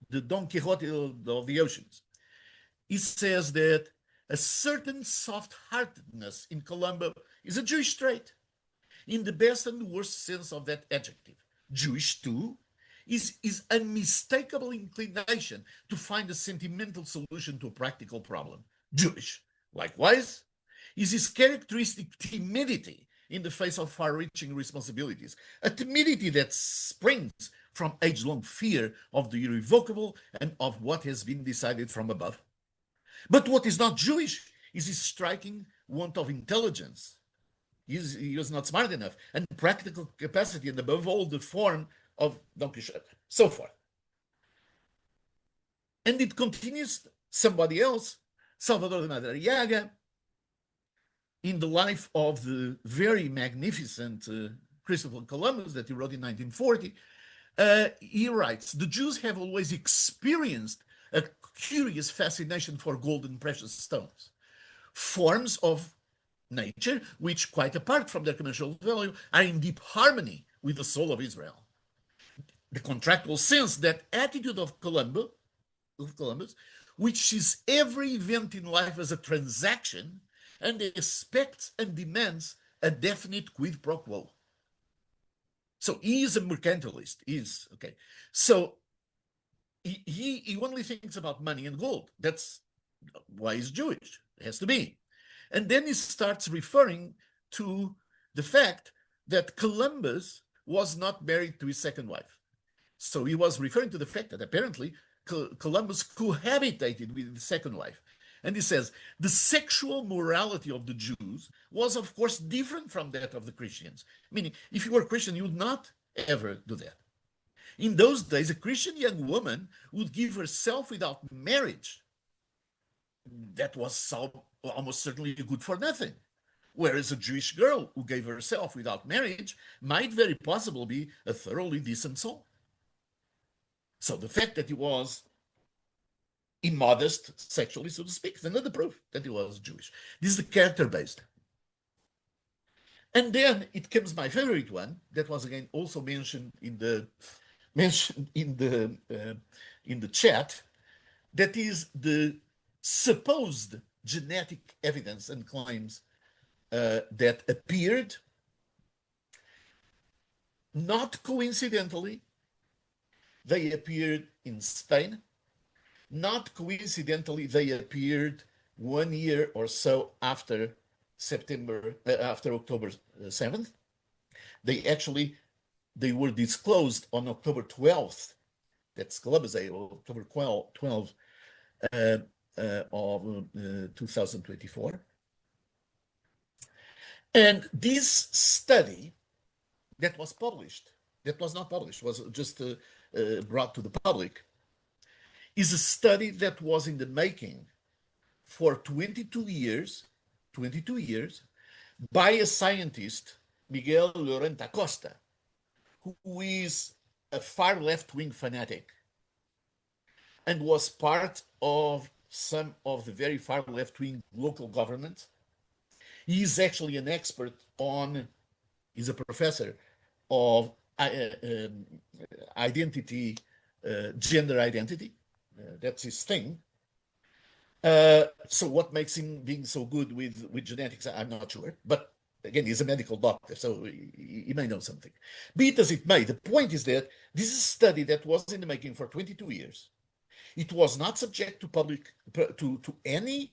the Don Quixote of the oceans, he says that a certain soft-heartedness in Columbus is a Jewish trait, in the best and worst sense of that adjective. Jewish, too, is unmistakable inclination to find a sentimental solution to a practical problem. Jewish, likewise, is his characteristic timidity in the face of far-reaching responsibilities, a timidity that springs from age-long fear of the irrevocable and of what has been decided from above. But what is not Jewish is his striking want of intelligence. He was not smart enough, and practical capacity, and above all, the form of Don Quixote, so forth. And it continues, somebody else, Salvador de Madariaga, in the life of the very magnificent Christopher Columbus that he wrote in 1940, he writes, the Jews have always experienced a curious fascination for gold and precious stones, forms of nature which, quite apart from their commercial value, are in deep harmony with the soul of Israel. The contractual sense, that attitude of Columbus, which sees every event in life as a transaction and expects and demands a definite quid pro quo. So he is a mercantilist. Okay. So he only thinks about money and gold. That's why he's Jewish. It has to be. And then he starts referring to the fact that Columbus was not married to his second wife. So he was referring to the fact that apparently Columbus cohabitated with his second wife. And he says, the sexual morality of the Jews was, of course, different from that of the Christians. Meaning, if you were a Christian, you would not ever do that. In those days, a Christian young woman would give herself without marriage. That was almost certainly good for nothing. Whereas a Jewish girl who gave herself without marriage might very possibly be a thoroughly decent soul. So the fact that he was immodest sexually, so to speak, is another proof that he was Jewish. This is the character-based. And then it comes my favorite one, that was again also mentioned in the chat, that is the supposed genetic evidence and claims that appeared, not coincidentally, they appeared in Spain. Not coincidentally, they appeared 1 year or so after October 7th. They were disclosed on October 12th. That's Columbus Day, October 12th of 2024. And this study that was not published, was just brought to the public, is a study that was in the making for 22 years by a scientist, Miguel Llorente Acosta, who is a far left-wing fanatic and was part of some of the very far left-wing local governments. He is actually an expert he's a professor of identity, gender identity. That's his thing. So what makes him being so good with genetics, I'm not sure. But again, he's a medical doctor, so he may know something. Be it as it may, the point is that this is a study that was in the making for 22 years. It was not subject to any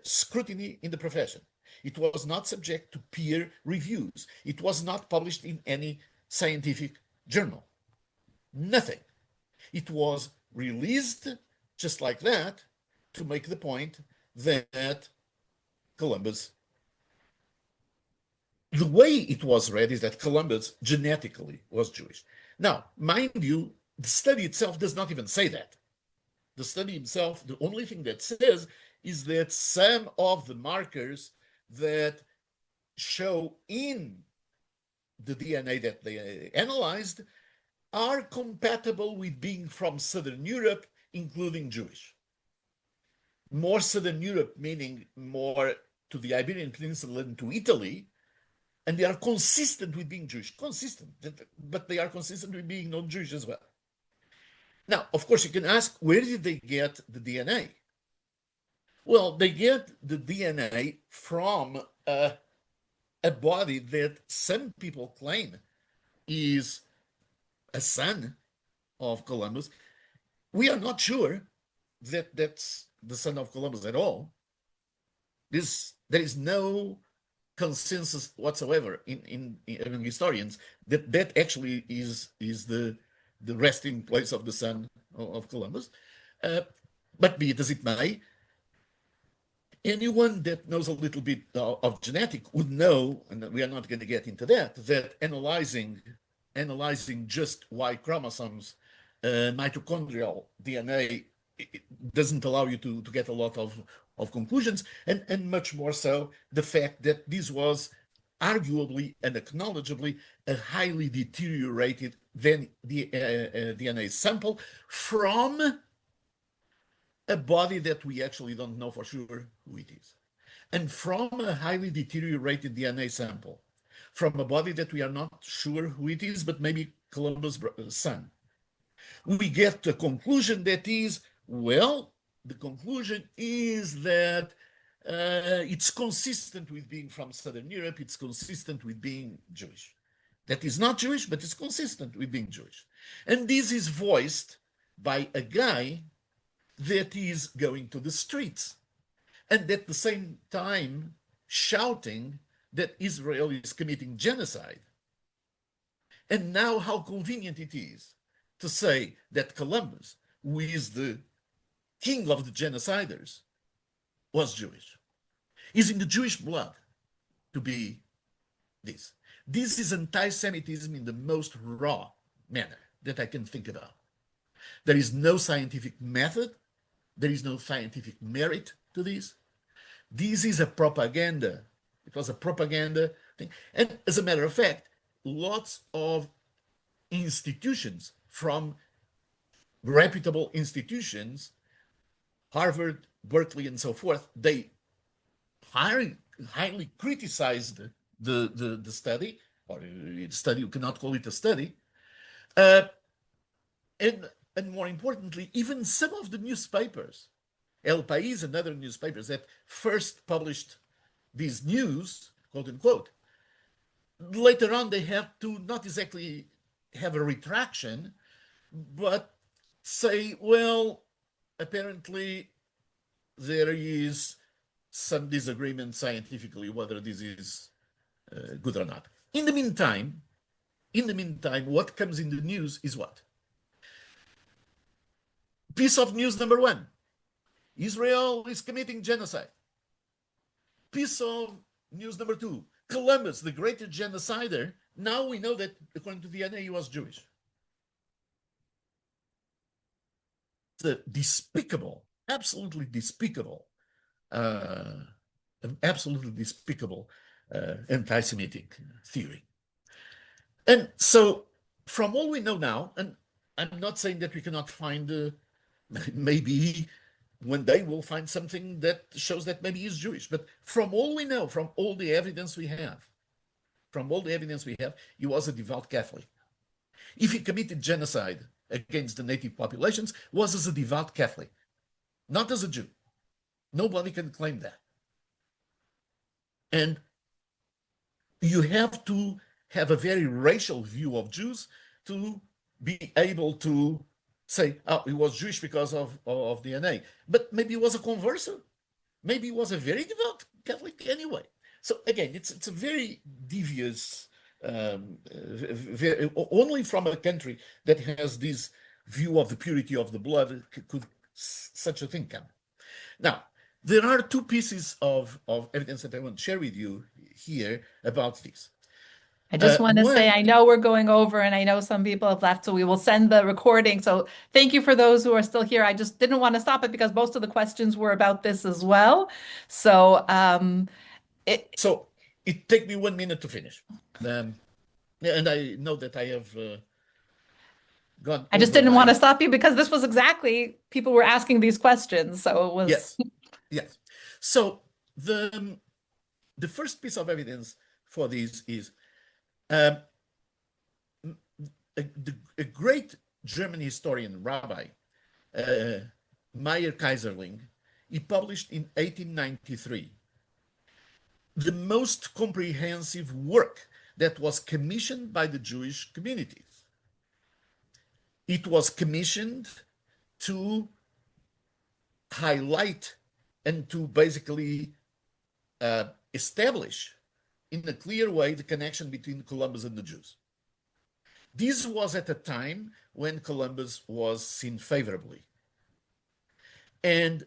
scrutiny in the profession. It was not subject to peer reviews. It was not published in any scientific journal. Nothing. It was released just like that to make the point that Columbus, the way it was read is that Columbus genetically was Jewish. Now, mind you, the study itself does not even say that. The study itself, the only thing that says is that some of the markers that show in the DNA that they analyzed are compatible with being from Southern Europe, including Jewish. More Southern Europe, meaning more to the Iberian Peninsula and to Italy, and they are consistent with being Jewish, consistent, but they are consistent with being non-Jewish as well. Now, of course, you can ask, where did they get the DNA? Well, they get the DNA from a body that some people claim is a son of Columbus. We are not sure that that's the son of Columbus at all. There is no consensus whatsoever among historians that actually is the resting place of the son of Columbus. But be it as it may, anyone that knows a little bit of genetic would know, and we are not going to get into that analyzing just Y chromosomes, mitochondrial DNA, it doesn't allow you to get a lot of conclusions, and much more so the fact that this was arguably and acknowledgeably a highly deteriorated DNA sample from a body that we actually don't know for sure who it is. And from a highly deteriorated DNA sample, from a body that we are not sure who it is, but maybe Columbus' son, we get a conclusion that is, well, the conclusion is that it's consistent with being from Southern Europe, it's consistent with being Jewish. That is not Jewish, but it's consistent with being Jewish. And this is voiced by a guy that is going to the streets and at the same time shouting that Israel is committing genocide. And now how convenient it is to say that Columbus, who is the king of the genociders, was Jewish. Is in the Jewish blood to be this. This is anti-Semitism in the most raw manner that I can think about. There is no scientific method. There is no scientific merit to this. This is a propaganda. It was a propaganda thing. And as a matter of fact, lots of institutions from reputable institutions, Harvard, Berkeley, and so forth, they highly criticized the study, or study, you cannot call it a study. And more importantly, even some of the newspapers, El País and other newspapers that first published these news, quote unquote, later on they have to not exactly have a retraction, but say, well, apparently there is some disagreement scientifically whether this is good or not. In the meantime, what comes in the news is what? Piece of news number one: Israel is committing genocide. Piece of news number two: Columbus, the greatest genocider. Now we know that according to DNA, he was Jewish. It's a despicable, absolutely despicable anti-Semitic theory. And so, from all we know now, and I'm not saying that we cannot find, maybe one day we'll find something that shows that maybe he's Jewish, but from all we know, from all the evidence we have, he was a devout Catholic. If he committed genocide against the native populations, was as a devout Catholic, not as a Jew. Nobody can claim that. And you have to have a very racial view of Jews to be able to say, oh, he was Jewish because of DNA. But maybe he was a converser. Maybe he was a very devout Catholic anyway. So again, it's a very devious, only from a country that has this view of the purity of the blood could such a thing come. Now, there are two pieces of evidence that I want to share with you here about this. I just want to say, I know we're going over and I know some people have left, so we will send the recording. So thank you for those who are still here. I just didn't want to stop it because most of the questions were about this as well. So it take me 1 minute to finish. And I know that I have gone I just over didn't want to my stop you because this was exactly people were asking these questions. So it was, yes, yes. So the first piece of evidence for this is um, a great German historian, Rabbi uh, Meyer Kaiserling. He published in 1893 the most comprehensive work that was commissioned by the Jewish communities. It was commissioned to highlight and to basically establish in a clear way the connection between Columbus and the Jews. This was at a time when Columbus was seen favorably. And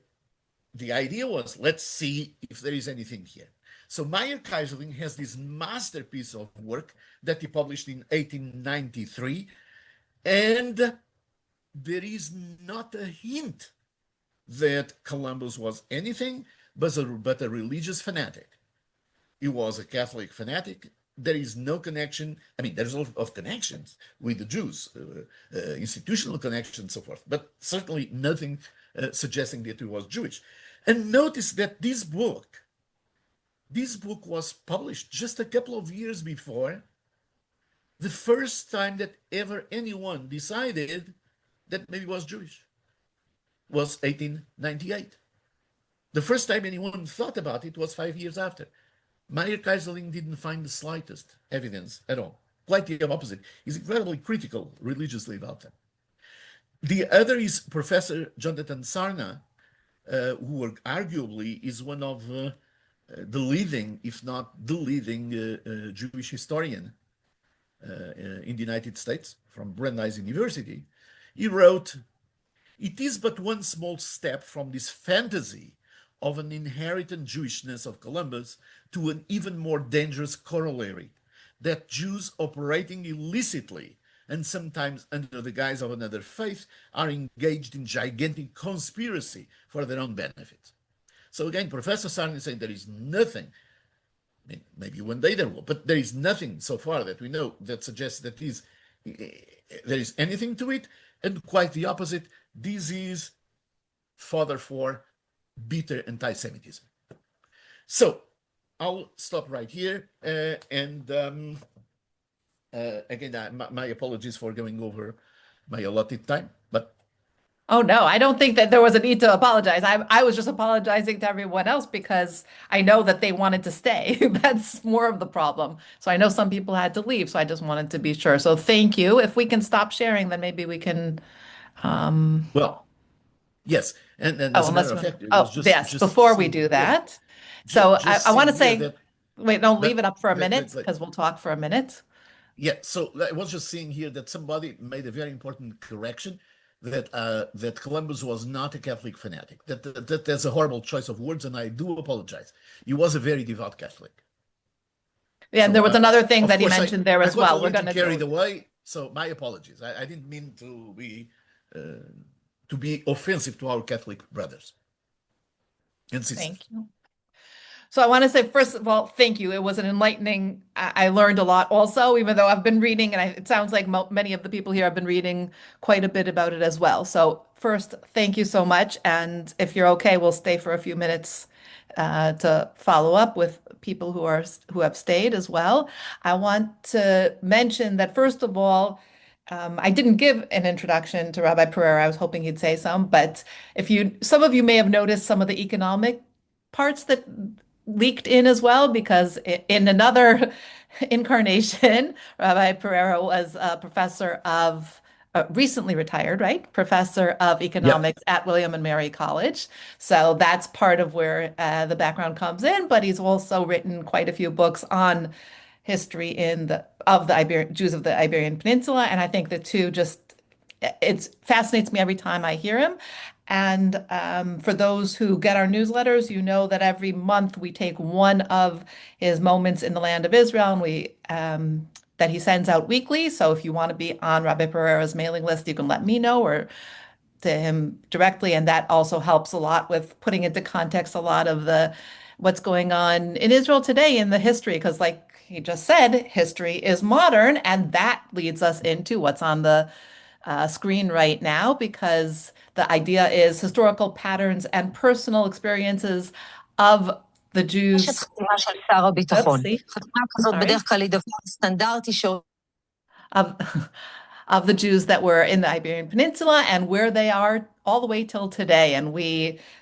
the idea was, let's see if there is anything here. So Meyer Kaiserling has this masterpiece of work that he published in 1893, and there is not a hint that Columbus was anything but a religious fanatic. He was a Catholic fanatic. There is no connection. I mean, there's a lot of connections with the Jews, institutional connections, and so forth, but certainly nothing suggesting that he was Jewish. And notice that this book was published just a couple of years before the first time that ever anyone decided that maybe was Jewish was 1898. The first time anyone thought about it was 5 years after. Meyer Kaiserling didn't find the slightest evidence at all. Quite the opposite. He's incredibly critical religiously about them. The other is Professor Jonathan Sarna, who arguably is one of the leading, if not the leading, Jewish historian in the United States from Brandeis University. He wrote, "It is but one small step from this fantasy of an inherited Jewishness of Columbus to an even more dangerous corollary, that Jews operating illicitly and sometimes under the guise of another faith are engaged in gigantic conspiracy for their own benefit." So again, Professor Sarni is saying there is nothing, maybe one day there will, but there is nothing so far that we know that suggests that there is anything to it, and quite the opposite. This is fodder for bitter anti-Semitism. So I'll stop right here, and again, my apologies for going over my allotted time, but oh no, I don't think that there was a need to apologize. I was just apologizing to everyone else because I know that they wanted to stay. That's more of the problem. So I know some people had to leave, so I just wanted to be sure. So thank you. If we can stop sharing, then maybe we can. well, yes, and as Oh, a unless matter you of want fact, to. it was Oh, yes. just Before we seeing do here, that, so I just want seeing to here say, that, wait, don't leave but it up for a minute that because we'll talk for a minute. yeah, so I was just seeing here that somebody made a very important correction that Columbus was not a Catholic fanatic. That that's a horrible choice of words, and I do apologize. He was a very devout Catholic. Yeah, and So there was another thing of that he course mentioned there I as got a well. We're little going to carried go. away. So my apologies. I didn't mean to be offensive to our Catholic brothers and sisters. Thank you. So I want to say, first of all, thank you. It was an enlightening. I learned a lot also, even though I've been reading, and it sounds like many of the people here have been reading quite a bit about it as well. So first, thank you so much. And if you're okay, we'll stay for a few minutes to follow up with people who have stayed as well. I want to mention that first of all, I didn't give an introduction to Rabbi Pereira. I was hoping he'd say some, but some of you may have noticed some of the economic parts that leaked in as well, because in another incarnation, Rabbi Pereira was a professor of, recently retired, right? Professor of Yeah. economics at William and Mary College. So that's part of where the background comes in, but he's also written quite a few books on history of the Jews of the Iberian Peninsula. And I think the two just it fascinates me every time I hear him. And for those who get our newsletters, you know that every month we take one of his moments in the land of Israel, and we that he sends out weekly. So if you want to be on Rabbi Pereira's mailing list, you can let me know, or to him directly, and that also helps a lot with putting into context a lot of the what's going on in Israel today in the history, because like he just said, history is modern, and that leads us into what's on the screen right now because the idea is historical patterns and personal experiences of the יש Jews. חתימה של שר הביטחון. Oopsie. חתימה כזאת Sorry. בדרך כלל היא דבר סטנדרטי of of the Jews that were in the Iberian Peninsula and where they are all the way till today. And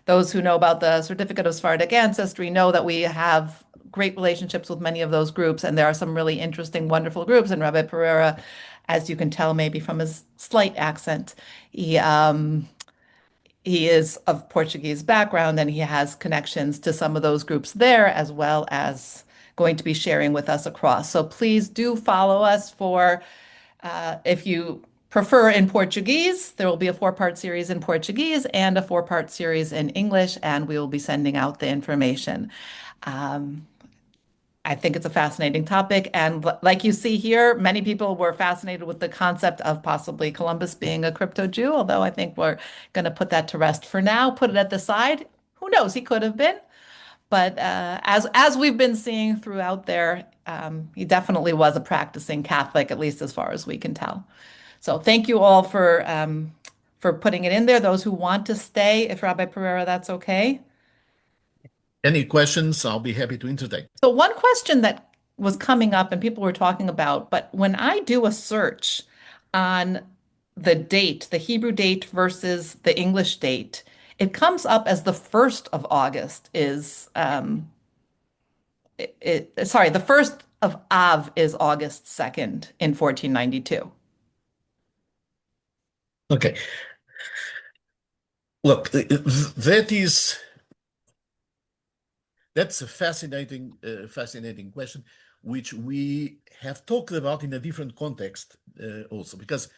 those who know about the Certificate of Sephardic Ancestry, know that we have great relationships with many of those groups, and there are some really interesting, wonderful groups. And Rabbi Pereira, as you can tell maybe from his slight accent, he is of Portuguese background and he has connections to some of those groups there, as well as going to be sharing with us across. So please do follow us for if you prefer in Portuguese, there will be a 4-part series in Portuguese and a 4-part series in English, and we will be sending out the information. I think it's a fascinating topic. And like you see here, many people were fascinated with the concept of possibly Columbus being a crypto Jew, although I think we're going to put that to rest for now, put it at the side. Who knows? He could have been. But as we've been seeing throughout there, he definitely was a practicing Catholic, at least as far as we can tell. So thank you all for putting it in there. Those who want to stay, if Rabbi Pereira, that's okay. Any questions? I'll be happy to entertain. So one question that was coming up and people were talking about, but when I do a search on the date, the Hebrew date versus the English date, it comes up as the 1st of August is sorry, the 1st of Av is August 2nd in 1492. Okay. Look, that's a fascinating question, which we have talked about in a different context also, because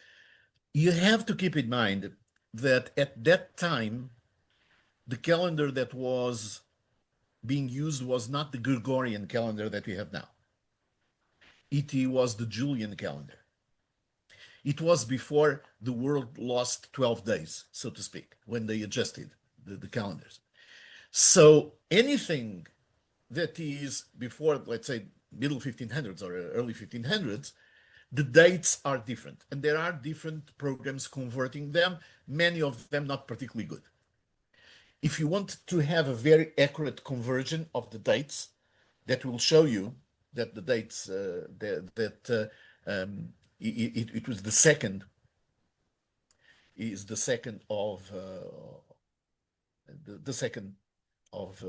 you have to keep in mind that at that time, the calendar that was being used was not the Gregorian calendar that we have now. It was the Julian calendar. It was before the world lost 12 days, so to speak, when they adjusted the calendars. So anything that is before, let's say, middle 1500s or early 1500s, the dates are different. And there are different programs converting them, many of them not particularly good. If you want to have a very accurate conversion of the dates, that will show you that the dates, it was the second, is the second of the second of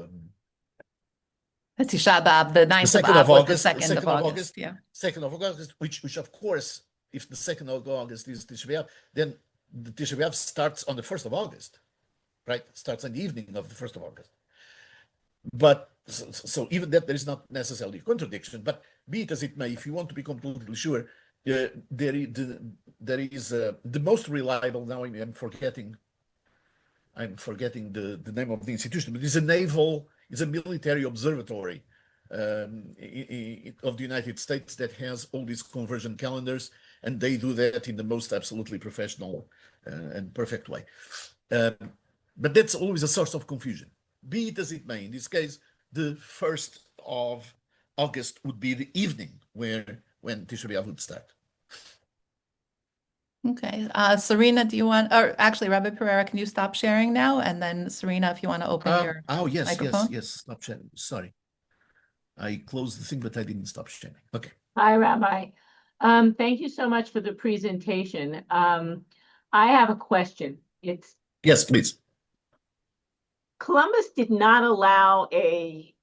That's Tisha B'Av, the 9th of Av was the 2nd of August. Yeah. 2nd of August, which of course, if the 2nd of August is Tisha B'Av, then the Tisha B'Av starts on the 1st of August, right? Starts on the evening of the 1st of August. But so even that, there is not necessarily a contradiction, but be it as it may, if you want to be completely sure, there is the most reliable, now I'm forgetting the name of the institution, but it's a military observatory of the United States that has all these conversion calendars, and they do that in the most absolutely professional and perfect way. But that's always a source of confusion. Be it as it may, in this case, the 1st of August would be the evening when Tisha B'Av would start. Okay. Serena, do you want, or actually, Rabbi Pereira, can you stop sharing now? And then Serena, if you want to open your microphone. Yes, stop sharing. Sorry. I closed the thing, but I didn't stop sharing. Okay. Hi, Rabbi. Thank you so much for the presentation. I have a question. Yes, please. Columbus did not allow a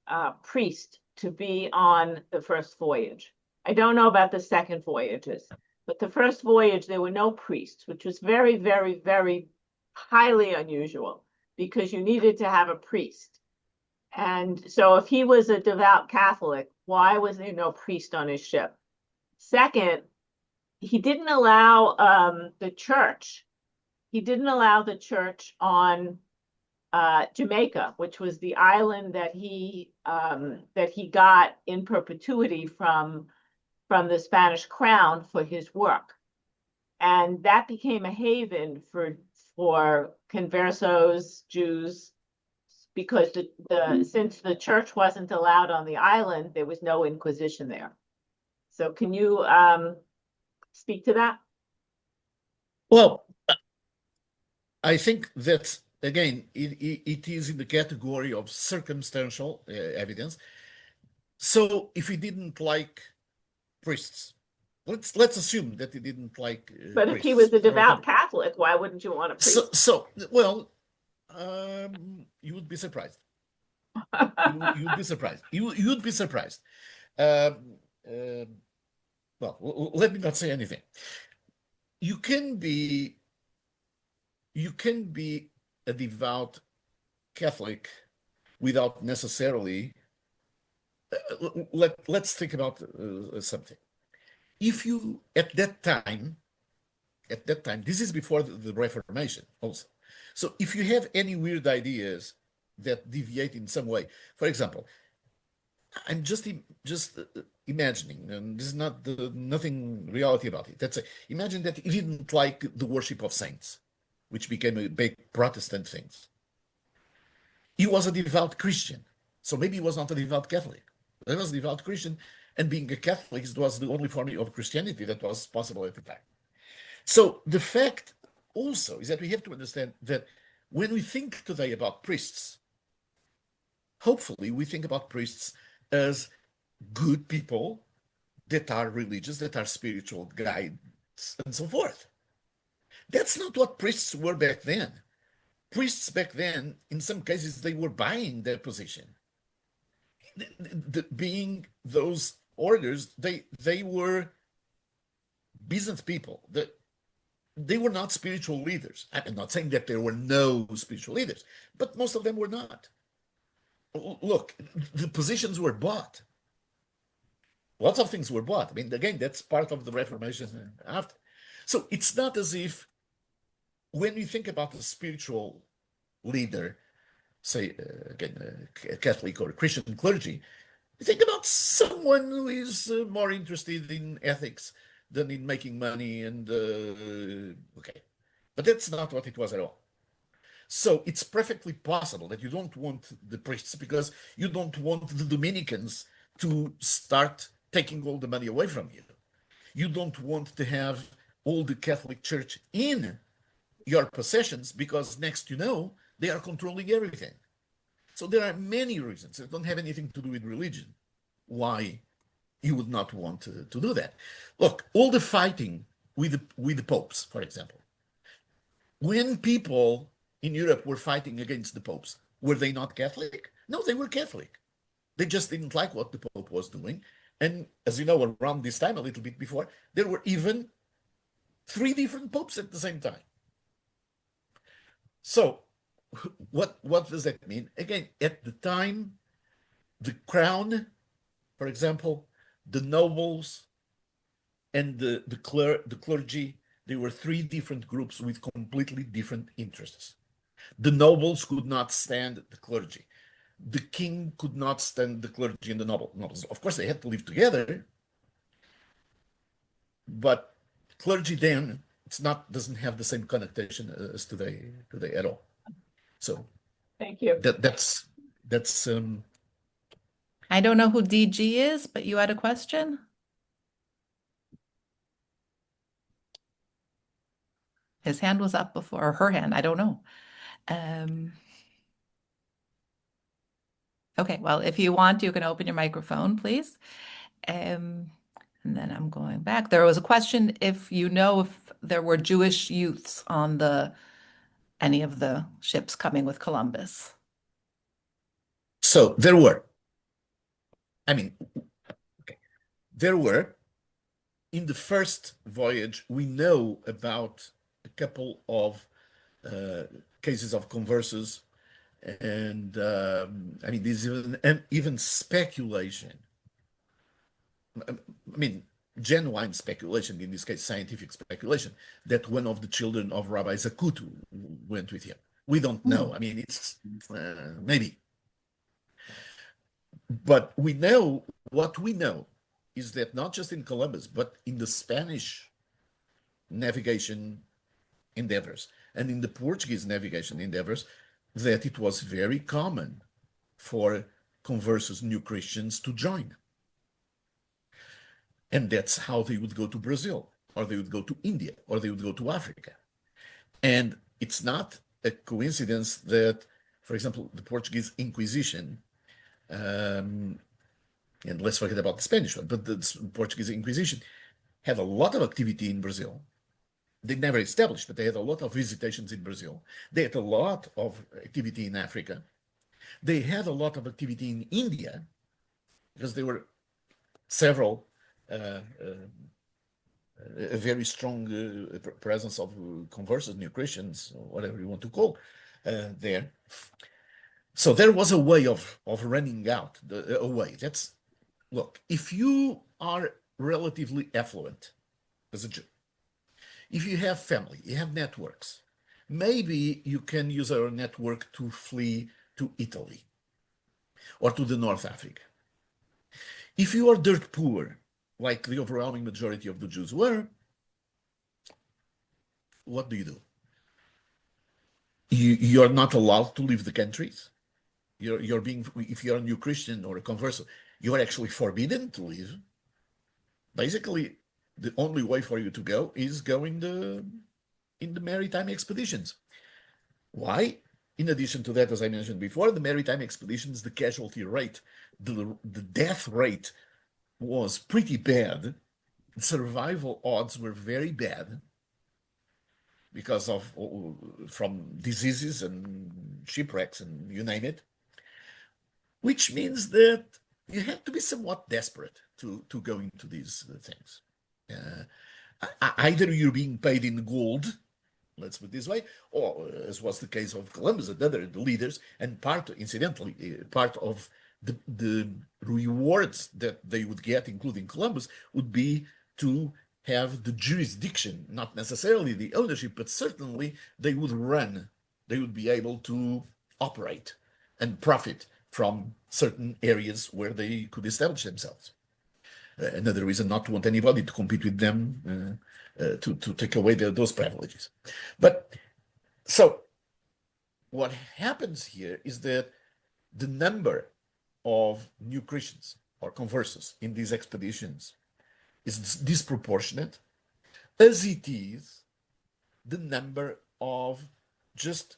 priest to be on the first voyage. I don't know about the second voyages, but the first voyage, there were no priests, which was very, very, very highly unusual because you needed to have a priest. And so if he was a devout Catholic, why was there no priest on his ship? Second, he didn't allow the church. He didn't allow the church on Jamaica, which was the island that he got in perpetuity from the Spanish crown for his work, and that became a haven for conversos, Jews, because since the church wasn't allowed on the island, there was no Inquisition there. So can you speak to that? Well, I think that again, it is in the category of circumstantial evidence. So if he didn't like priests, let's assume that he didn't like But if he priests. was a All right, devout Catholic, why wouldn't you want a priest? so well, you would be surprised. You'd be surprised. You'd be surprised. Um, uh, well, let me not say anything. You can be you can be a devout Catholic without necessarily. Let's think about something. If you at that time, this is before the Reformation also. So if you have any weird ideas that deviate in some way, for example, I'm just imagining, and this is not nothing reality about it. Imagine that he didn't like the worship of saints, which became a big Protestant thing. He was a devout Christian, so maybe he was not a devout Catholic. He was a devout Christian, and being a Catholic was the only form of Christianity that was possible at the time. So the fact also is that we have to understand that when we think today about priests, hopefully we think about priests as good people that are religious, that are spiritual guides, and so forth. That's not what priests were back then. Priests back then, in some cases, they were buying their position. Being those orders, they were business people. They were not spiritual leaders. I'm not saying that there were no spiritual leaders, but most of them were not. Look, the positions were bought. Lots of things were bought. I mean, again, that's part of the Reformation after. So it's not as if when we think about a spiritual leader, say, again, a Catholic or a Christian clergy, we think about someone who is more interested in ethics than in making money and, okay. But that's not what it was at all. So it's perfectly possible that you don't want the priests because you don't want the Dominicans to start taking all the money away from you. You don't want to have all the Catholic Church in your possessions because next you know, they are controlling everything. So there are many reasons that don't have anything to do with religion why you would not want to do that. Look, all the fighting with the popes, for example. When people in Europe were fighting against the popes, were they not Catholic? No, they were Catholic. They just didn't like what the Pope was doing. And as you know, around this time, a little bit before, there were even 3 different popes at the same time. So what does that mean? Again, at the time, the crown, for example, the nobles and the clergy, they were 3 different groups with completely different interests. The nobles could not stand the clergy. The king could not stand the clergy and the nobles. Of course, they had to live together, but clergy then doesn't have the same connotation as today at all. So Thank you. that's I don't know who DG is, but you had a question? His hand was up before, or her hand, I don't know. Okay, well, if you want, you can open your microphone, please. And then I'm going back. There was a question if you know if there were Jewish youths on any of the ships coming with Columbus. so there were. I mean, okay, there were. In the first voyage, we know about a couple of cases of converses, and I mean, there's even speculation. I mean, genuine speculation, in this case, scientific speculation, that one of the children of Rabbi Zakut went with him. We don't know. I mean, it's maybe. But we know what we know is that not just in Columbus, but in the Spanish navigation endeavors and in the Portuguese navigation endeavors, that it was very common for conversos, new Christians, to join. And that's how they would go to Brazil. or they would go to India, or they would go to Africa. And it's not a coincidence that, for example, the Portuguese Inquisition, and let's forget about the Spanish one, but the Portuguese Inquisition had a lot of activity in Brazil. They never established, but they had a lot of visitations in Brazil. They had a lot of activity in Africa. They had a lot of activity in India because there were several a very strong presence of conversos, new Christians, or whatever you want to call there. So there was a way of running out a way. Look, if you are relatively affluent as a Jew, if you have family, you have networks, maybe you can use our network to flee to Italy or to the North Africa. If you are dirt poor, like the overwhelming majority of the Jews were, what do? You're not allowed to leave the countries. You're being, if you're a new Christian or a converso, you are actually forbidden to leave. Basically, the only way for you to go is go in the maritime expeditions. Why? In addition to that, as I mentioned before, the maritime expeditions, the casualty rate, the death rate was pretty bad. Survival odds were very bad because of from diseases and shipwrecks and you name it, which means that you have to be somewhat desperate to go into these things. Either you're being paid in gold, let's put it this way, or as was the case of Columbus and other leaders, and incidentally, part of the rewards that they would get, including Columbus, would be to have the jurisdiction, not necessarily the ownership, but certainly they would be able to operate and profit from certain areas where they could establish themselves. Another reason not to want anybody to compete with them, to take away those privileges. But so what happens here is that the number of new Christians or conversos in these expeditions is disproportionate, as it is the number of just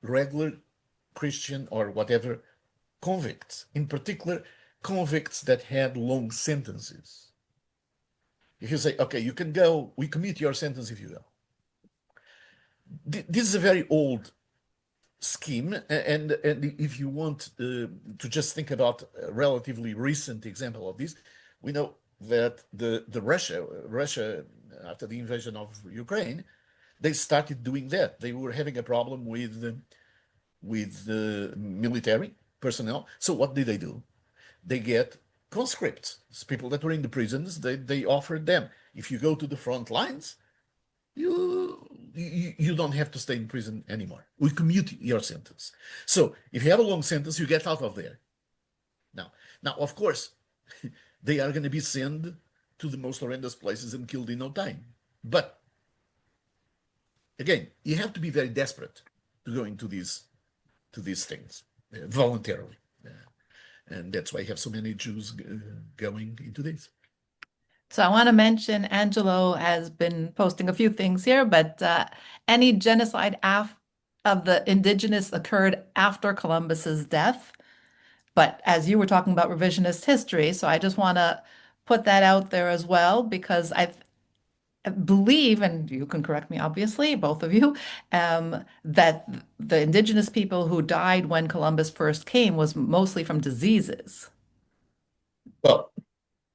regular Christian or whatever convicts, in particular convicts that had long sentences. If you say, okay, you can go, we commute your sentence if you go. This is a very old scheme, and if you want to just think about a relatively recent example of this, we know that the Russia after the invasion of Ukraine, they started doing that. They were having a problem with the military personnel. So what did they do? They get conscripts, people that were in the prisons. They offered them, if you go to the front lines, you don't have to stay in prison anymore. We commute your sentence. So if you have a long sentence, you get out of there. Now, of course, they are going to be sent to the most horrendous places and killed in no time. But again, you have to be very desperate to go into these things voluntarily. And that's why you have so many Jews going into this. So I want to mention Angelo has been posting a few things here, but any genocide of the indigenous occurred after Columbus's death. But as you were talking about revisionist history, so I just want to put that out there as well, because I believe, and you can correct me, obviously, both of you, that the indigenous people who died when Columbus first came was mostly from diseases. Well,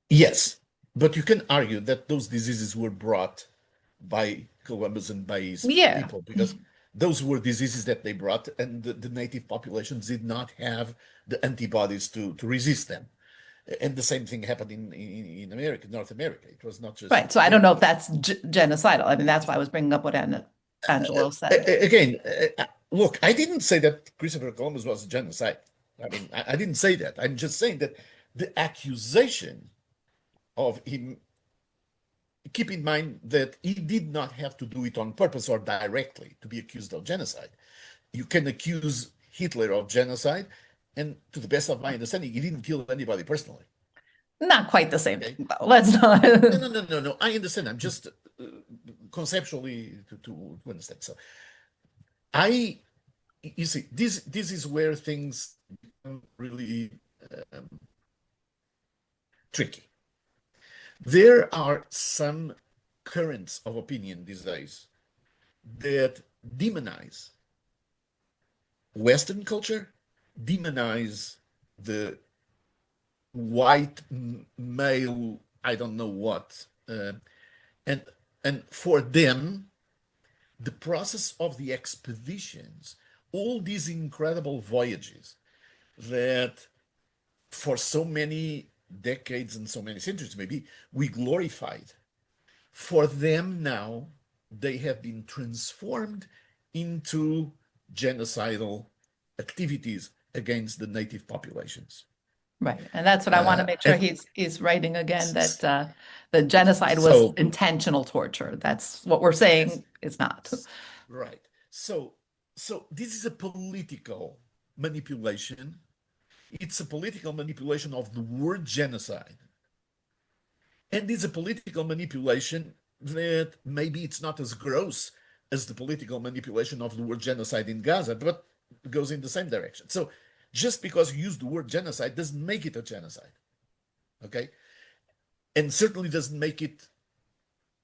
yes, but you can argue that those diseases were brought by Columbus and by his people, because those were diseases that they brought, and the native populations did not have the antibodies to resist them. And the same thing happened in America, North America. It was not just right. So I don't know if that's genocidal. I mean, that's why I was bringing up what Angelo said. Again, look, I didn't say that Christopher Columbus was a genocide. I mean, I didn't say that. I'm just saying that the accusation of him, keep in mind that he did not have to do it on purpose or directly to be accused of genocide. You can accuse Hitler of genocide, and to the best of my understanding, he didn't kill anybody personally. Not quite the same Okay. thing, though. Let's not. No. I understand. I'm just conceptually to understand. So I, you see, this is where things become really um, tricky. There are some currents of opinion these days that demonize Western culture, demonize the white male, I don't know what, and for them, the process of the expeditions, all these incredible voyages that for so many decades and so many centuries, maybe we glorified, for them now, they have been transformed into genocidal activities against the native populations. Right. And that's what I want to make sure And he's writing again, that the genocide was so, intentional torture. That's what we're yes, saying is not. right. So this is a political manipulation. It's a political manipulation of the word genocide. And it's a political manipulation that maybe it's not as gross as the political manipulation of the word genocide in Gaza, but goes in the same direction. So just because you use the word genocide doesn't make it a genocide, okay? And certainly doesn't make it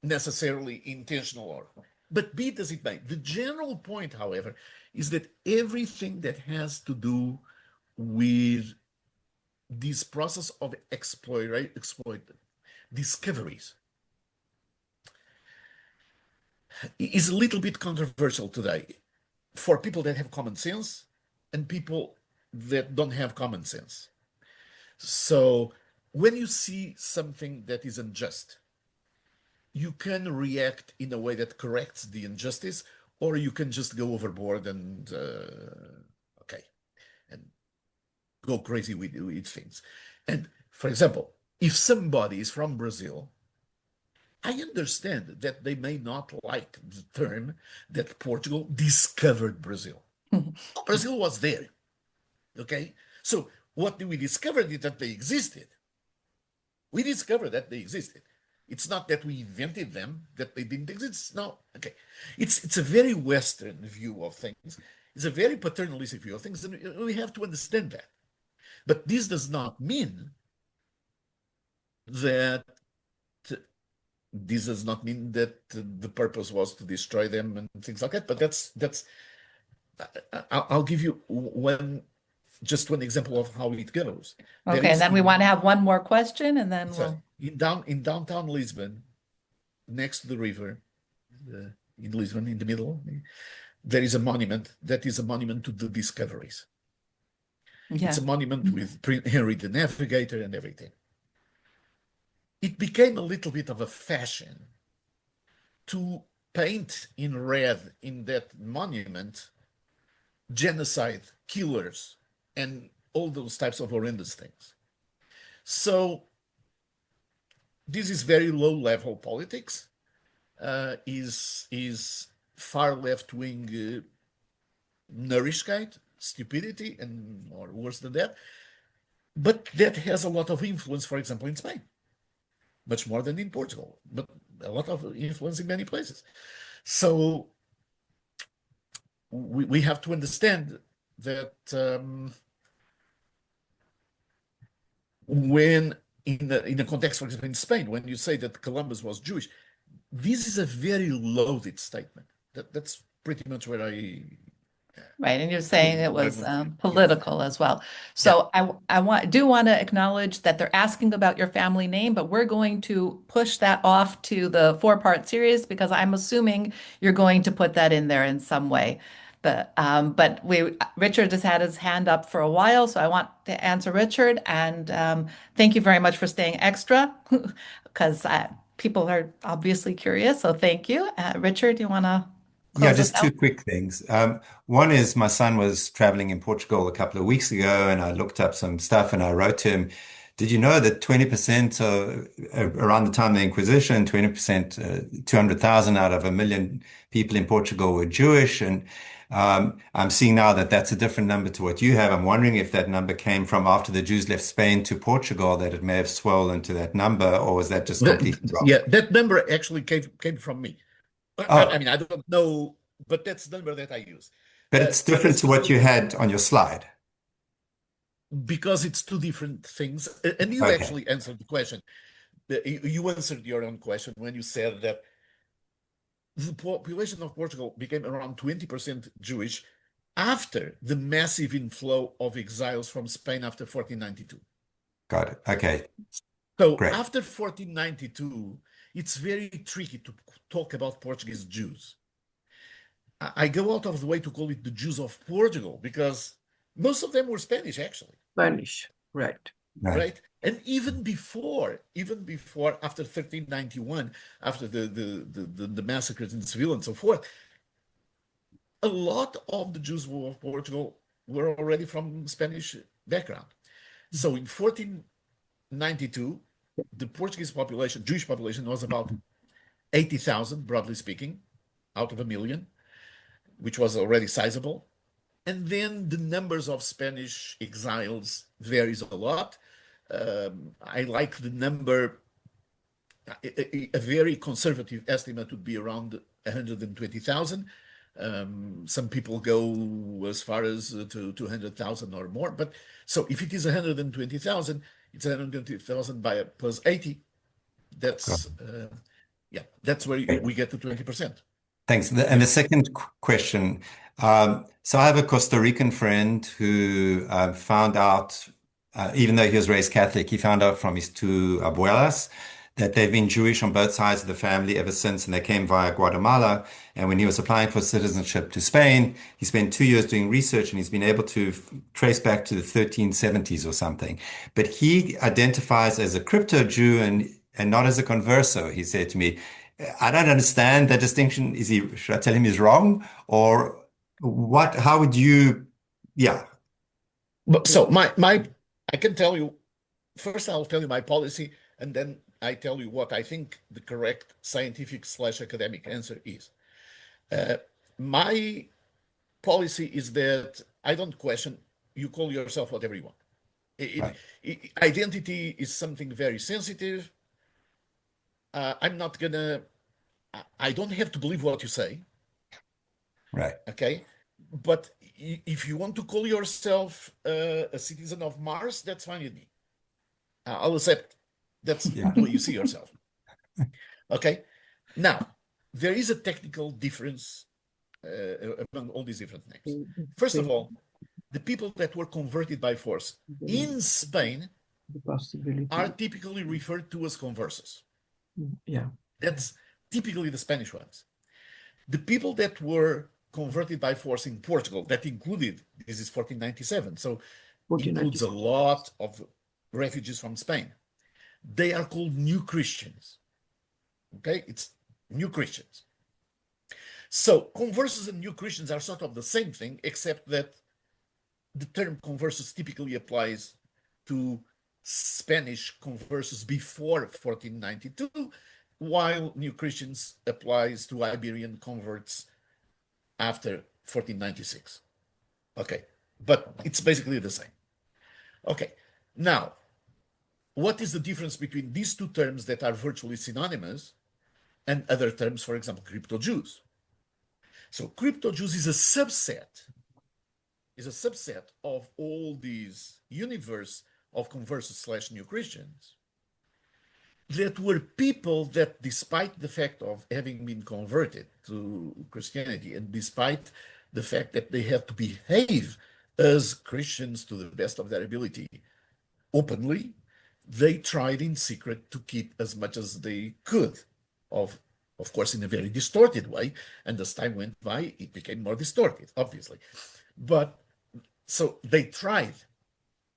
necessarily intentional or, but be it as it may. The general point, however, is that everything that has to do with this process of exploit discoveries is a little bit controversial today for people that have common sense and people that don't have common sense. So when you see something that is unjust, you can react in a way that corrects the injustice, or you can just go overboard and okay, and go crazy with things. And for example, if somebody is from Brazil, I understand that they may not like the term that Portugal discovered Brazil. Brazil was there, okay? So what we discovered is that they existed. We discovered that they existed. It's not that we invented them, that they didn't exist. No, okay. It's a very Western view of things. It's a very paternalistic view of things, and we have to understand that. But this does not mean that the purpose was to destroy them and things like that. But that's I'll give you just one example of how it goes. Okay, and then we want to have one more question, and then we'll. In downtown Lisbon, next to the river, in Lisbon, in the middle, there is a monument that is a monument to the discoveries. Yeah. It's a monument with Henry the Navigator and everything. It became a little bit of a fashion to paint in red in that monument genocide, killers, and all those types of horrendous things. So this is very low-level politics, is far left-wing narishkeit, stupidity, and or worse than that. But that has a lot of influence, for example, in Spain. Much more than in Portugal, but a lot of influence in many places. So we have to understand that when in a context, for example, in Spain, when you say that Columbus was Jewish, this is a very loaded statement. That's pretty much where I Right, and you're saying it was political as well. Yeah. So I do want to acknowledge that they're asking about your family name, but we're going to push that off to the four-part series because I'm assuming you're going to put that in there in some way. But Richard has had his hand up for a while, so I want to answer Richard, and thank you very much for staying extra because people are obviously curious. So thank you, Richard. Do you want to Yeah, close us just two out? quick things. One is my son was traveling in Portugal a couple of weeks ago, and I looked up some stuff and I wrote to him Did you know that 20% around the time of the Inquisition, 20%, 200,000 out of 1 million people in Portugal were Jewish? And I'm seeing now that that's a different number to what you have. I'm wondering if that number came from after the Jews left Spain to Portugal, that it may have swollen to that number, or was that just completely wrong? Yeah, that number actually came from me. I Oh, mean, I don't know, but that's the number that I use. but it's But different as to far what as you had on your slide. because it's two different things, and you Okay, actually answered the question. You answered your own question when you said that the population of Portugal became around 20% Jewish after the massive inflow of exiles from Spain after 1492. got it. Okay, So great. after 1492, it's very tricky to talk about Portuguese Jews. I go out of the way to call it the Jews of Portugal because most of them were Spanish, actually. Spanish, right. Right. Right? And even before, after 1391, after the massacres in Seville and so forth, a lot of the Jews of Portugal were already from Spanish background. So in 1492, the Portuguese population, Jewish population, was about 80,000, broadly speaking, out of 1 million, which was already sizable. And then the numbers of Spanish exiles varies a lot. I like the number, a very conservative estimate would be around 120,000. Some people go as far as to 200,000 or more. But so if it is 120,000, it's 120,000 by plus 80. Got That's, that's where it. we get to 20%. Thanks. And the second question, so I have a Costa Rican friend who found out, even though he was raised Catholic, he found out from his two abuelas that they've been Jewish on both sides of the family ever since, and they came via Guatemala. And when he was applying for citizenship to Spain, he spent 2 years doing research, and he's been able to trace back to the 1370s or something. But he identifies as a crypto Jew and not as a converso, he said to me. I don't understand that distinction. Should I tell him he's wrong? Or what, how would you, yeah, But so I can tell you, first I'll tell you my policy, and then I tell you what I think the correct scientific / academic answer is. My policy is that I don't question, you call yourself whatever you want. right, Identity is something very sensitive. I'm not gonna, I don't have to believe what you say, right. okay? But if you want to call yourself a citizen of Mars, that's fine with me. I'll accept that's Yeah, the way you see yourself. Okay. Now, there is a technical difference among all these different names. First of all, the people that were converted by force in Spain The possibility. are typically referred to as conversos. Yeah. That's typically the Spanish ones. The people that were converted by force in Portugal, that included, this is 1497, so includes a lot of refugees from Spain. They are called new Christians. Okay, it's new Christians. So conversos and new Christians are sort of the same thing, except that the term conversos typically applies to Spanish conversos before 1492, while new Christians applies to Iberian converts after 1496. Okay, but it's basically the same. Okay, now, what is the difference between these two terms that are virtually synonymous and other terms, for example, crypto Jews? So crypto Jews is a subset of all these universe of conversos / new Christians that were people that, despite the fact of having been converted to Christianity and despite the fact that they had to behave as Christians to the best of their ability openly, they tried in secret to keep as much as they could of course, in a very distorted way. And as time went by, it became more distorted, obviously. But so they tried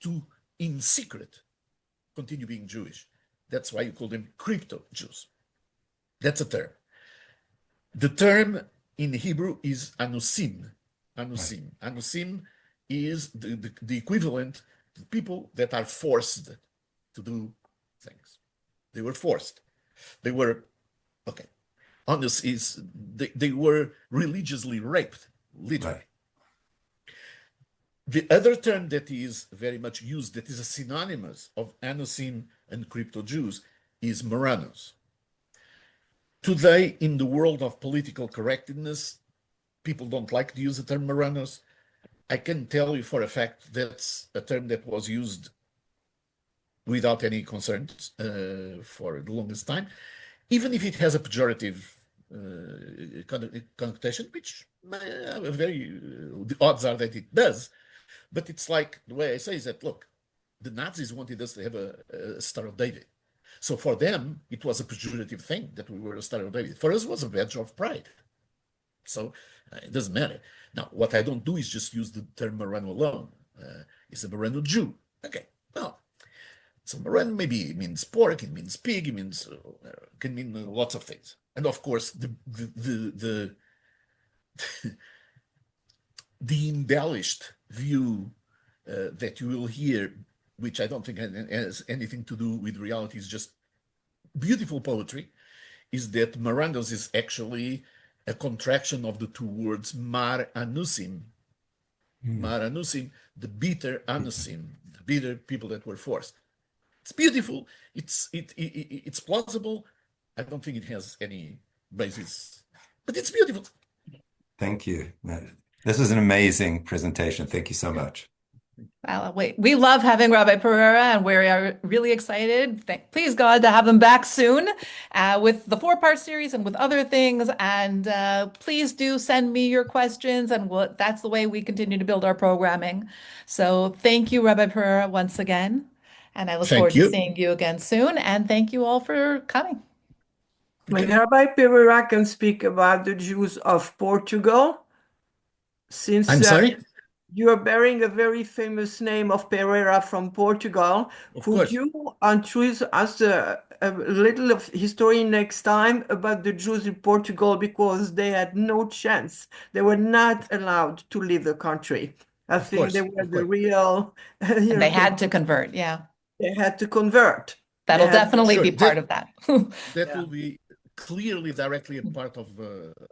to, in secret, continue being Jewish. That's why you call them crypto Jews. That's a term. The term in Hebrew is anusim. Anusim. Anusim is the equivalent to people that are forced to do things. They were forced. They were, okay, honest is, they were religiously raped, literally. Right. The other term that is very much used, that is a synonymous of Anusim and crypto Jews, is Marranos. Today, in the world of political correctness, people don't like to use the term Marranos. I can tell you for a fact that's a term that was used without any concerns for the longest time, even if it has a pejorative connotation, which the odds are that it does. But it's like, the way I say is that, look, the Nazis wanted us to have a Star of David. So for them, it was a pejorative thing that we were a Star of David. For us, it was a badge of pride. So it doesn't matter. Now, what I don't do is just use the term Marrano alone. It's a Marrano Jew. Okay, well, so Marrano maybe means pork, it means pig, it means can mean lots of things. And of course, the embellished view that you will hear, which I don't think has anything to do with reality, is just beautiful poetry, is that Marranos is actually a contraction of the two words Mar Anusim. Mar Anusim, the bitter Anusim, the bitter people that were forced. It's beautiful. It's plausible. I don't think it has any basis, but it's beautiful. Thank you. This was an amazing presentation. Thank you so much. Well, we love having Rabbi Pereira, and we are really excited. Please God to have them back soon with the 4-part series and with other things. And please do send me your questions, and that's the way we continue to build our programming. So thank you, Rabbi Pereira, once again. And I look forward Thank to you. seeing you again soon. And thank you all for coming. When Rabbi Pereira can speak about the Jews of Portugal, since I'm sorry? you are bearing a very famous name of Pereira from Portugal, Of could course. you introduce us a little of history next time about the Jews in Portugal, because they had no chance. They were not allowed to leave the country. I Of think they course. were Of the course. real, you And know, they had to convert. Yeah, they had to convert. They that'll had definitely Sure. be part of that. That Yeah. will be clearly directly a part of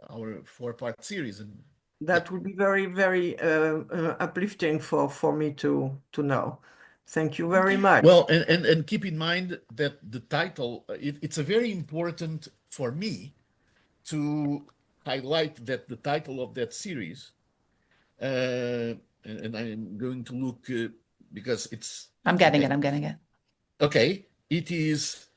our 4-part series. And That would be very, very uplifting for me to know. Thank you very much. well, and keep in mind that the title, it's a very important for me to highlight that the title of that series, and I'm going to look because it's I'm getting okay. it. I'm getting it. Okay, it is.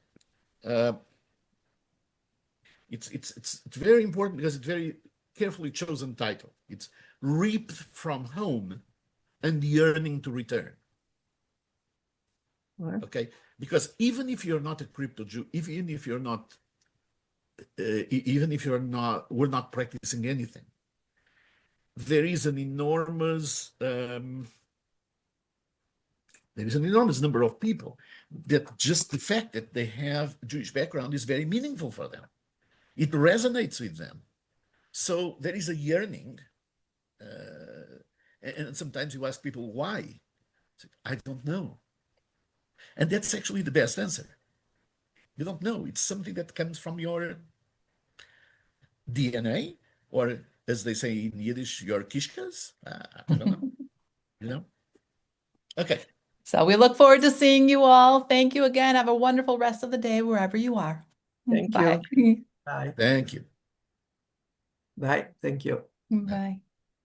It's very important because it's very carefully chosen title. It's Reaped from Home and Yearning to Return. Right. Okay, because even if you're not a crypto Jew, even if you're not, we're not practicing anything, there is an enormous number of people that just the fact that they have a Jewish background is very meaningful for them. It resonates with them. So there is a yearning. And sometimes you ask people why. I don't know. And that's actually the best answer. You don't know. It's something that comes from your DNA, or as they say in Yiddish, your kishkas. I don't know. You know? Okay. So we look forward to seeing you all. Thank you again. Have a wonderful rest of the day wherever you are. Thank Bye. you. Bye. Thank you. Bye. Thank you. Bye.